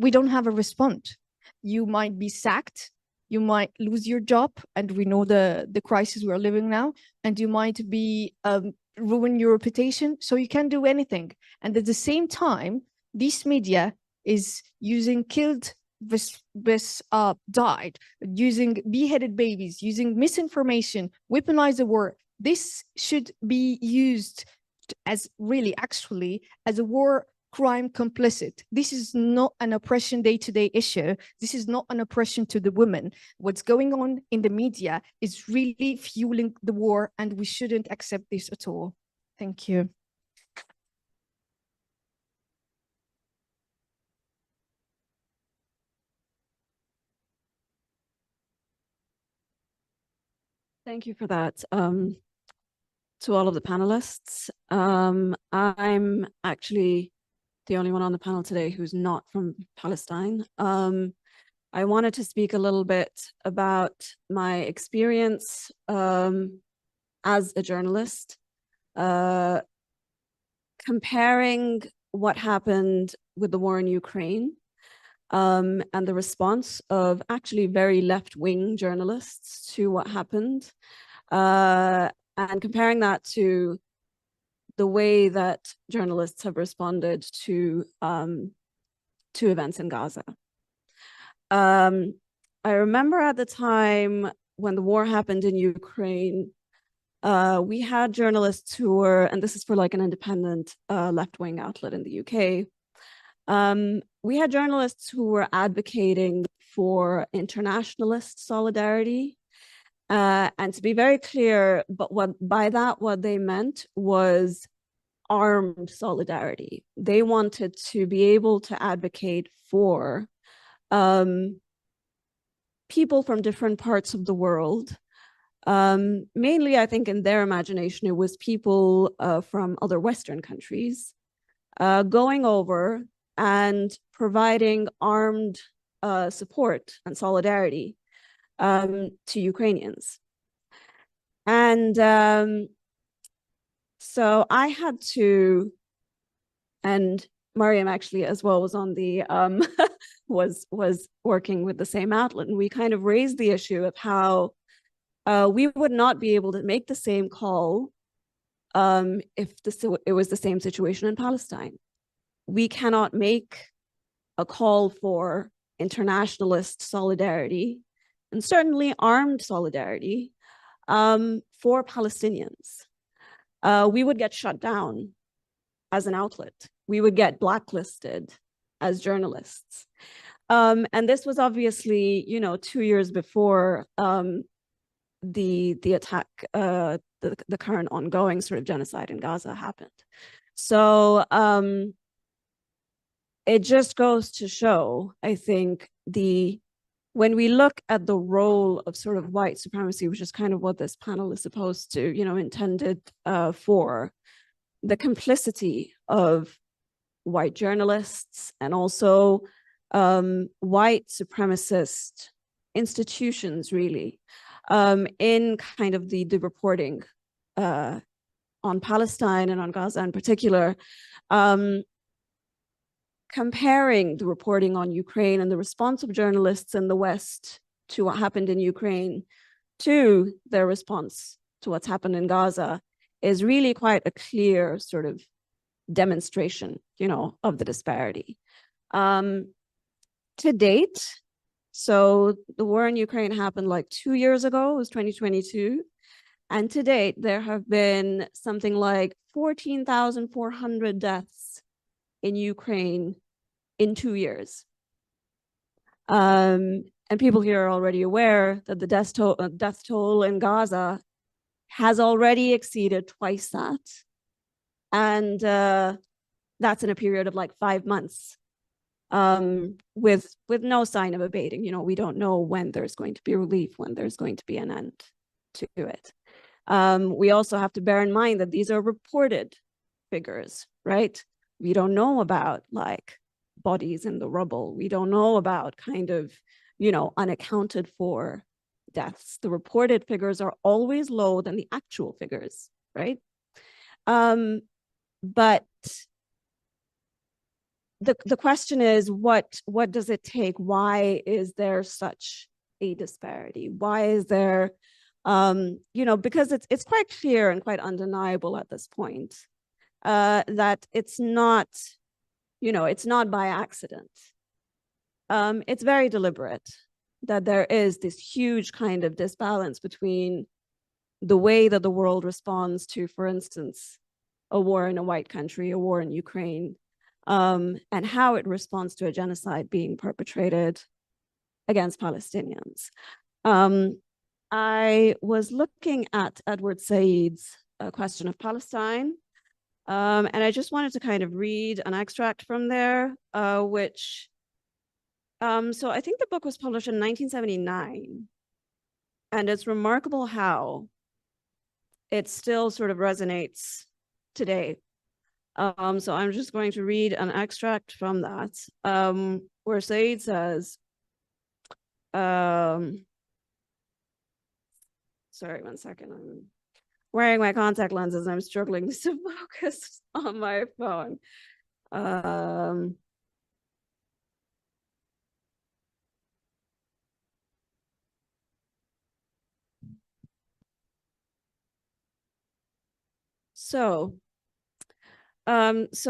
don't have a response. You might be sacked, you might lose your job, and we know the crisis we're living now, and you might be ruin your reputation, so you can't do anything. And at the same time, this media is using killed died, using beheaded babies, using misinformation, weaponize the war. This should be used as really actually as a war crime complicit. This is not an oppression day-to-day issue. This is not an oppression to the women. What's going on in the media is really fueling the war, and we shouldn't accept this at all. Thank you. Thank you for that. To all of the panelists, I'm actually the only one on the panel today who's not from Palestine. I wanted to speak a little bit about my experience as a journalist, comparing what happened with the war in Ukraine and the response of actually very left-wing journalists to what happened, and comparing that to the way that journalists have responded to events in Gaza. I remember at the time when the war happened in Ukraine, we had journalists who were, and this is for like an independent left-wing outlet in the UK, we had journalists who were advocating for internationalist solidarity. And to be very clear, but by that, what they meant was armed solidarity. They wanted to be able to advocate for people from different parts of the world. Mainly, I think in their imagination, it was people from other Western countries going over and providing armed support and solidarity to Ukrainians. And so I had to, and Mariam actually as well was on the was working with the same outlet, and we kind of raised the issue of how we would not be able to make the same call if it was the same situation in Palestine. We cannot make a call for internationalist solidarity and certainly armed solidarity for Palestinians. We would get shut down as an outlet. We would get blacklisted as journalists. And this was obviously, 2 years before the attack, the current ongoing sort of genocide in Gaza happened. So it just goes to show, I think, when we look at the role of sort of white supremacy, which is kind of what this panel is supposed to, intended for, the complicity of white journalists and also white supremacist institutions, really, in kind of the reporting on Palestine and on Gaza in particular, comparing the reporting on Ukraine and the response of journalists in the West to what happened in Ukraine to their response to what's happened in Gaza is really quite a clear sort of demonstration, of the disparity. To date, so the war in Ukraine happened like 2 years ago, it was 2022. And to date, there have been something like 14,400 deaths in Ukraine in 2 years. And people here are already aware that the death toll in Gaza has already exceeded twice that. And that's in a period of like 5 months, with no sign of abating. We don't know when there's going to be relief, when there's going to be an end to it. We also have to bear in mind that these are reported figures, right? We don't know about like bodies in the rubble. We don't know about kind of, unaccounted for deaths. The reported figures are always lower than the actual figures, right? But the question is, what does it take? Why is there such a disparity? Why is there, because it's quite clear and quite undeniable at this point that it's not, it's not by accident. It's very deliberate that there is this huge kind of disbalance between the way that the world responds to, for instance, a war in a white country, a war in Ukraine, and how it responds to a genocide being perpetrated against Palestinians. I was looking at Edward Said's Question of Palestine, and I just wanted to kind of read an extract from there, which, so I think the book was published in 1979, and it's remarkable how it still sort of resonates today. So I'm just going to read an extract from that, where Said says, sorry, 1 second. I'm wearing my contact lenses and I'm struggling to focus on my phone. So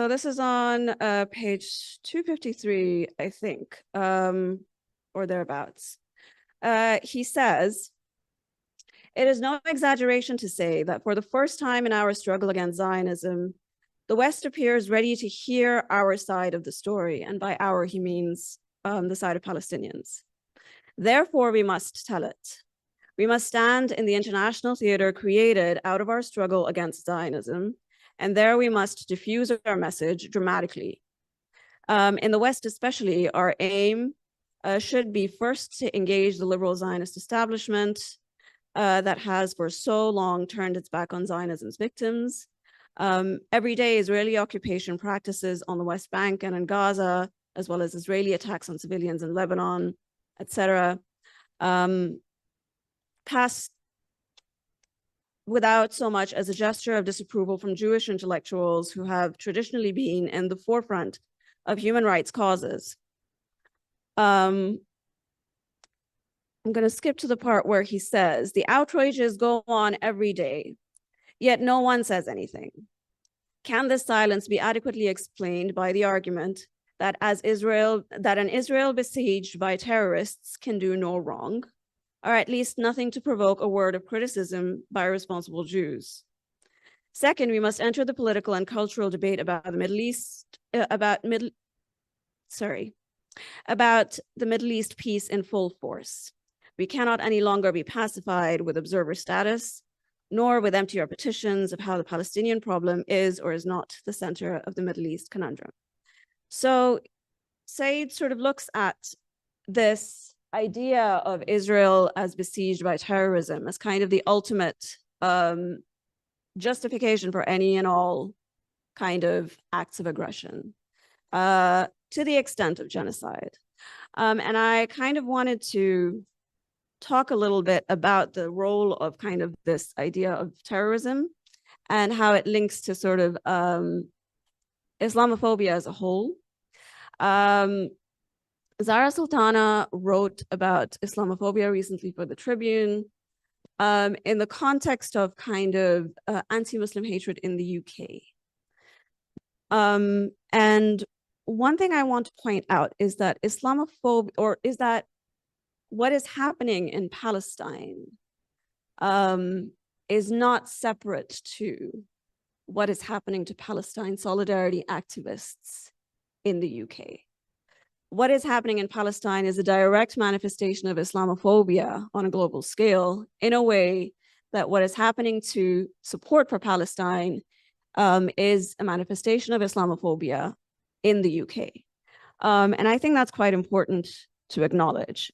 this is on page 253, I think, or thereabouts. He says, "It is no exaggeration to say that for the first time in our struggle against Zionism, the West appears ready to hear our side of the story." And by our, he means the side of Palestinians. "Therefore, we must tell it. We must stand in the international theater created out of our struggle against Zionism, and there we must diffuse our message dramatically. In the West especially, our aim should be first to engage the liberal Zionist establishment that has for so long turned its back on Zionism's victims. Every day, Israeli occupation practices on the West Bank and in Gaza, as well as Israeli attacks on civilians in Lebanon, etc., pass without so much as a gesture of disapproval from Jewish intellectuals who have traditionally been in the forefront of human rights causes." I'm going to skip to the part where he says, "The outrages go on every day. Yet no one says anything. Can this silence be adequately explained by the argument that an Israel besieged by terrorists can do no wrong, or at least nothing to provoke a word of criticism by responsible Jews? Second, we must enter the political and cultural debate about the Middle East, about the Middle East peace in full force. We cannot any longer be pacified with observer status, nor with empty repetitions of how the Palestinian problem is or is not the center of the Middle East conundrum. So Said sort of looks at this idea of Israel as besieged by terrorism as kind of the ultimate justification for any and all kind of acts of aggression, to the extent of genocide. And I kind of wanted to talk a little bit about the role of kind of this idea of terrorism and how it links to sort of Islamophobia as a whole. Zara Sultana wrote about Islamophobia recently for the Tribune in the context of kind of anti-Muslim hatred in the UK. And one thing I want to point out is that Islamophobia, or is that what is happening in Palestine is not separate to what is happening to Palestine solidarity activists in the UK. What is happening in Palestine is a direct manifestation of Islamophobia on a global scale, in a way that what is happening to support for Palestine is a manifestation of Islamophobia in the UK. And I think that's quite important to acknowledge.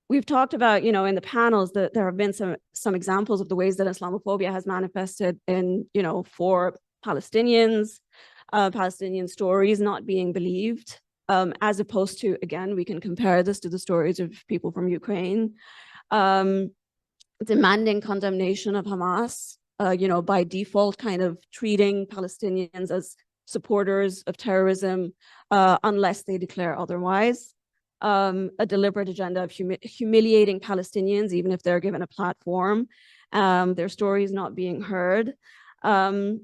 We've talked about, you know, in the panels that there have been some examples of the ways that Islamophobia has manifested in, you know, for Palestinians, Palestinian stories not being believed, as opposed to, again, we can compare this to the stories of people from Ukraine, demanding condemnation of Hamas, you know, by default kind of treating Palestinians as supporters of terrorism unless they declare otherwise. A deliberate agenda of humiliating Palestinians, even if they're given a platform, their stories not being heard, and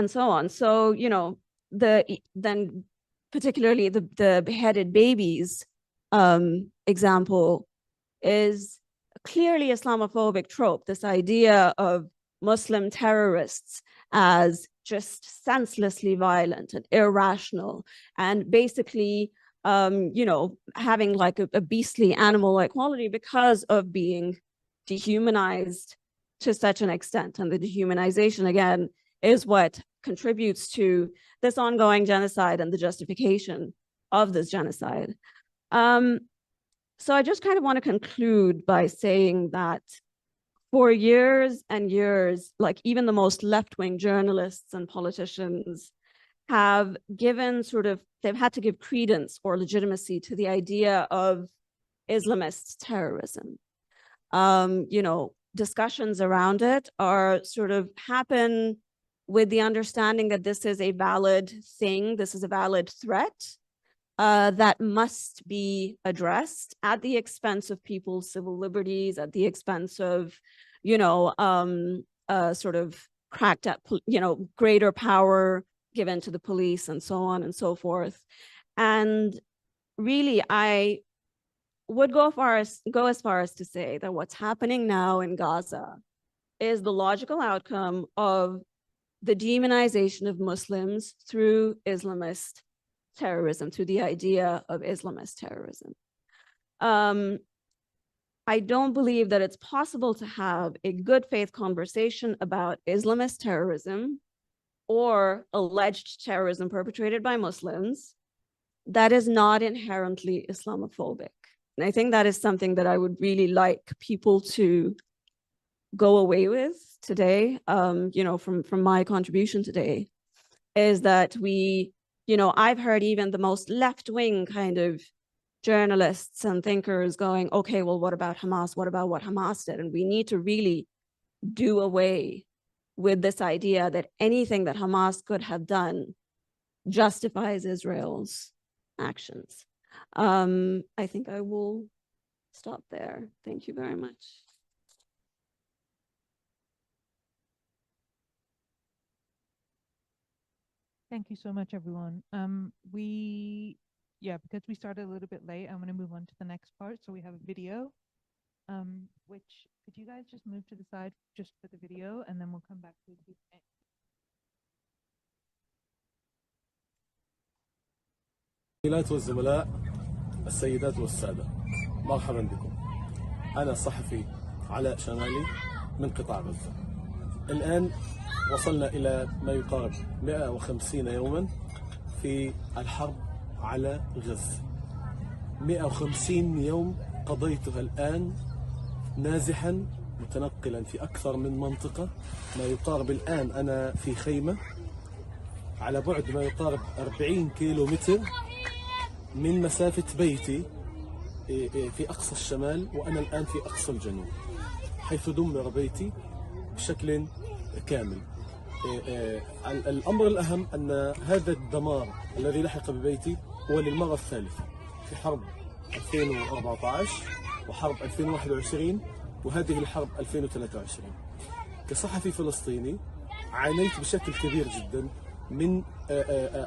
so on. So, you know, then particularly the beheaded babies example is clearly Islamophobic trope, this idea of Muslim terrorists as just senselessly violent and irrational, and basically you know, having like a beastly animal-like quality because of being dehumanized to such an extent. And the dehumanization, again, is what contributes to this ongoing genocide and the justification of this genocide. So I just kind of want to conclude by saying that for years and years, like even the most left-wing journalists and politicians have given sort of, they've had to give credence or legitimacy to the idea of Islamist terrorism. You know, discussions around it are sort of happen with the understanding that this is a valid thing, this is a valid threat that must be addressed at the expense of people's civil liberties, at the expense of, you know, sort of cracked up, you know, greater power given to the police and so on and so forth. And really, I would go as far as to say that what's happening now in Gaza is the logical outcome of the demonization of Muslims through Islamist terrorism, through the idea of Islamist terrorism. I don't believe that it's possible to have a good faith conversation about Islamist terrorism or alleged terrorism perpetrated by Muslims that is not inherently Islamophobic. And I think that is something that I would really like people to go away with today, you know, from my contribution today, is that we, you know, I've heard even the most left-wing kind of journalists and thinkers going, okay, well, what about Hamas? What about what Hamas did? And we need to really do away with this idea that anything that Hamas could have done justifies Israel's actions. I think I will stop there. Thank you very much. Thank you so much, everyone. Because we started a little bit late, I'm going to move on to the next part. So we have a video, which could you guys just move to the side just for the video, and then we'll come back to the Q&A. الزميلات والزملاء، السيدات والسادة، مرحبا بكم. أنا صحفي علاء شمالي من قطاع غزة. الآن وصلنا إلى ما يقارب 150 يوما في الحرب على غزة. 150 يوم قضيتها الآن نازحا متنقلا في أكثر من منطقة. ما يقارب الآن أنا في خيمة على بعد ما يقارب 40 كيلو متر من مسافة بيتي في أقصى الشمال، وأنا الآن في أقصى الجنوب، حيث دمر بيتي بشكل كامل. الأمر الأهم أن هذا الدمار الذي لحق ببيتي هو للمرة الثالثة في حرب 2014 وحرب 2021 وهذه الحرب 2023. كصحفي فلسطيني عانيت بشكل كبير جدا من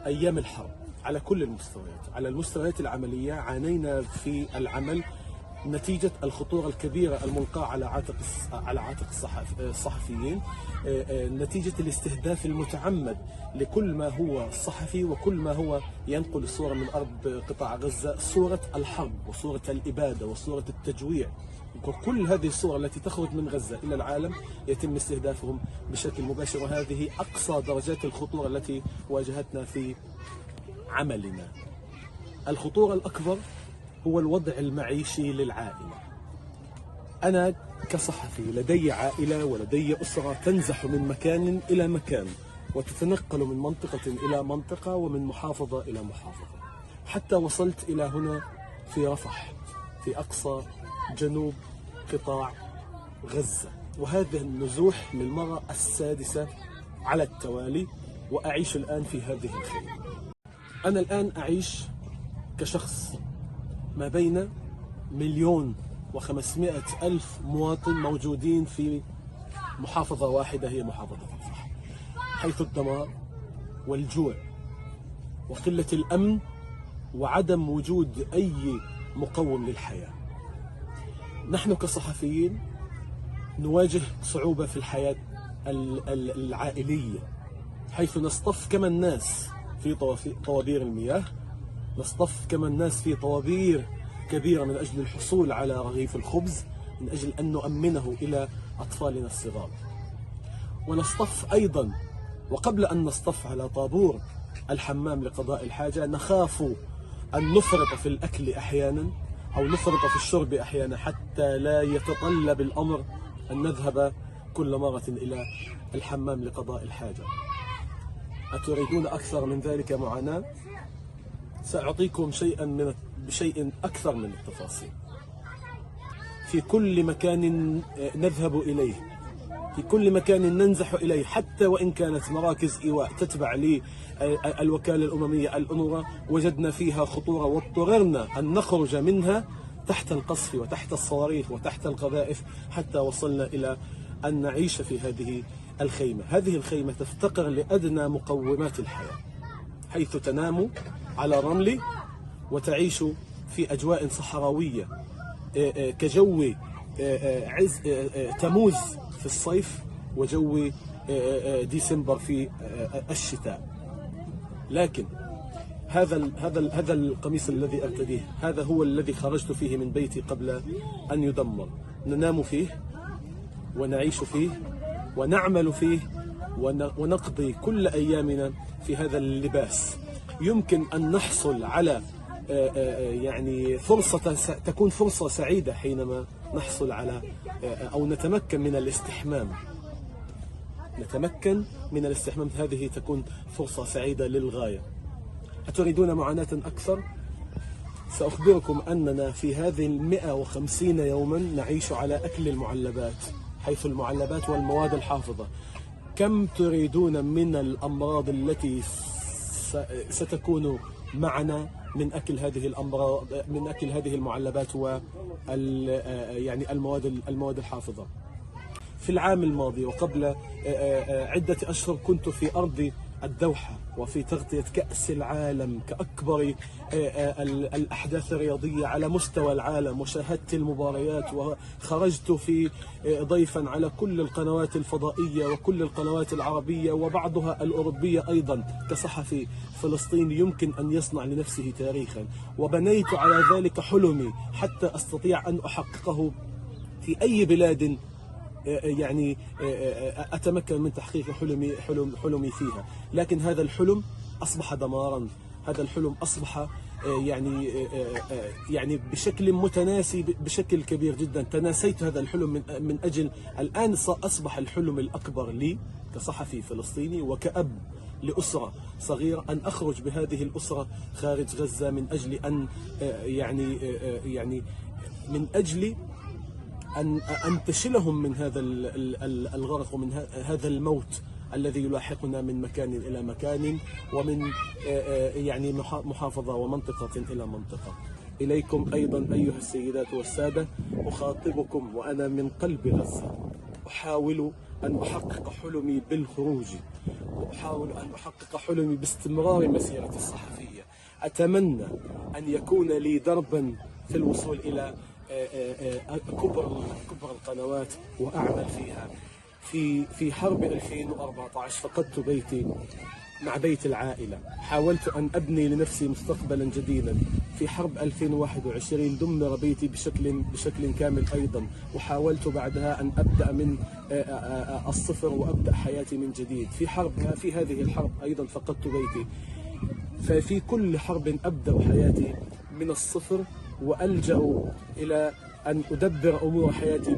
أيام الحرب على كل المستويات. على المستويات العملية عانينا في العمل نتيجة الخطورة الكبيرة الملقاة على عاتق الصحفيين، نتيجة الاستهداف المتعمد لكل ما هو صحفي وكل ما هو ينقل الصورة من أرض قطاع غزة، صورة الحرب وصورة الإبادة وصورة التجويع، وكل هذه الصور التي تخرج من غزة إلى العالم يتم استهدافهم بشكل مباشر. وهذه أقصى درجات الخطورة التي واجهتنا في عملنا. الخطورة الأكبر هو الوضع المعيشي للعائلة. أنا كصحفي لدي عائلة ولدي أسرة تنزح من مكان إلى مكان وتتنقل من منطقة إلى منطقة ومن محافظة إلى محافظة، حتى وصلت إلى هنا في رفح في أقصى جنوب قطاع غزة. وهذا النزوح للمرة السادسة على التوالي، وأعيش الآن في هذه الخيمة. أنا الآن أعيش كشخص ما بين 1,500,000 مواطن موجودين في محافظة واحدة هي محافظة رفح، حيث الدمار والجوع وقلة الأمن وعدم وجود أي مقوم للحياة. نحن كصحفيين نواجه صعوبة في الحياة العائلية، حيث نصطف كما الناس في طوابير المياه، نصطف كما الناس في طوابير كبيرة من أجل الحصول على رغيف الخبز، من أجل أن نؤمنه إلى أطفالنا الصغار. ونصطف أيضا، وقبل أن نصطف على طابور الحمام لقضاء الحاجة، نخاف أن نفرط في الأكل أحيانا أو نفرط في الشرب أحيانا، حتى لا يتطلب الأمر أن نذهب كل مرة إلى الحمام لقضاء الحاجة. أتريدون أكثر من ذلك معاناة؟ سأعطيكم بشيء أكثر من التفاصيل. في كل مكان نذهب إليه، في كل مكان ننزح إليه، حتى وإن كانت مراكز إيواء تتبع للوكالة الأممية الأونروا، وجدنا فيها خطورة واضطررنا أن نخرج منها تحت القصف وتحت الصواريخ وتحت القذائف، حتى وصلنا إلى أن نعيش في هذه الخيمة. هذه الخيمة تفتقر لأدنى مقومات الحياة، حيث تنام على الرمل وتعيش في أجواء صحراوية كجو تموز في الصيف وجو ديسمبر في الشتاء. لكن هذا القميص الذي ارتديه هذا هو الذي خرجت فيه من بيتي قبل أن يدمر. ننام فيه ونعيش فيه ونعمل فيه ونقضي كل أيامنا في هذا اللباس. يمكن أن نحصل على يعني تكون فرصة سعيدة حينما نحصل على أو نتمكن من الاستحمام. هذه تكون فرصة سعيدة للغاية. أتريدون معاناة أكثر؟ سأخبركم أننا في هذه 150 يوما نعيش على أكل المعلبات، حيث المعلبات والمواد الحافظة. كم تريدون من الأمراض التي ستكون معنا من أكل هذه الأمراض، من أكل هذه المعلبات يعني المواد الحافظة؟ في العام الماضي وقبل عدة أشهر كنت في أرض الدوحة وفي تغطية كأس العالم كأكبر الأحداث الرياضية على مستوى العالم، وشاهدت المباريات وخرجت في ضيفا على كل القنوات الفضائية وكل القنوات العربية وبعضها الأوروبية أيضا كصحفي فلسطيني يمكن أن يصنع لنفسه تاريخا، وبنيت على ذلك حلمي حتى أستطيع أن أحققه في أي بلاد يعني أتمكن من تحقيق حلمي فيها. لكن هذا الحلم أصبح دمارا، هذا الحلم أصبح يعني بشكل متناسي بشكل كبير جدا. تناسيت هذا الحلم من أجل الآن أصبح الحلم الأكبر لي كصحفي فلسطيني وكأب لأسرة صغيرة أن أخرج بهذه الأسرة خارج غزة من أجل أن يعني من أجل أن أنتشلهم من هذا الغرق ومن هذا الموت الذي يلاحقنا من مكان إلى مكان ومن يعني محافظة ومنطقة إلى منطقة. إليكم أيضا أيها السيدات والسادة أخاطبكم وأنا من قلب غزة، أحاول أن أحقق حلمي بالخروج، وأحاول أن أحقق حلمي باستمرار مسيرتي الصحفية. أتمنى أن يكون لي دربا في الوصول إلى كبر القنوات وأعمل فيها. في حرب 2014 فقدت بيتي مع بيت العائلة، حاولت أن أبني لنفسي مستقبلا جديدا. في حرب 2021 دمر بيتي بشكل كامل أيضا، وحاولت بعدها أن أبدأ من الصفر وأبدأ حياتي من جديد. في هذه الحرب أيضا فقدت بيتي. ففي كل حرب أبدأ حياتي من الصفر وألجأ إلى أن أدبر أمور حياتي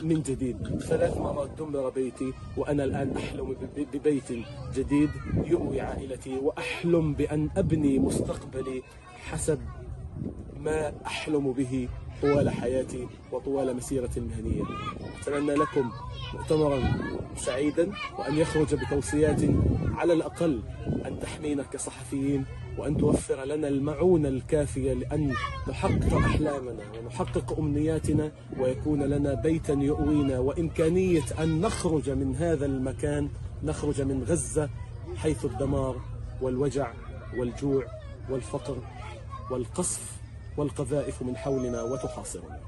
من جديد. 3 مرات دمر بيتي وأنا الآن أحلم ببيت جديد يؤوي عائلتي، وأحلم بأن أبني مستقبلي حسب ما أحلم به طوال حياتي وطوال مسيرتي المهنية. أتمنى لكم مؤتمرا سعيدا، وأن يخرج بتوصيات على الأقل أن تحمينا كصحفيين، وأن توفر لنا المعونة الكافية لأن نحقق أحلامنا ونحقق أمنياتنا، ويكون لنا بيتا يؤوينا وإمكانية أن نخرج من هذا المكان، نخرج من غزة حيث الدمار والوجع والجوع والفقر والقصف والقذائف من حولنا وتحاصرنا.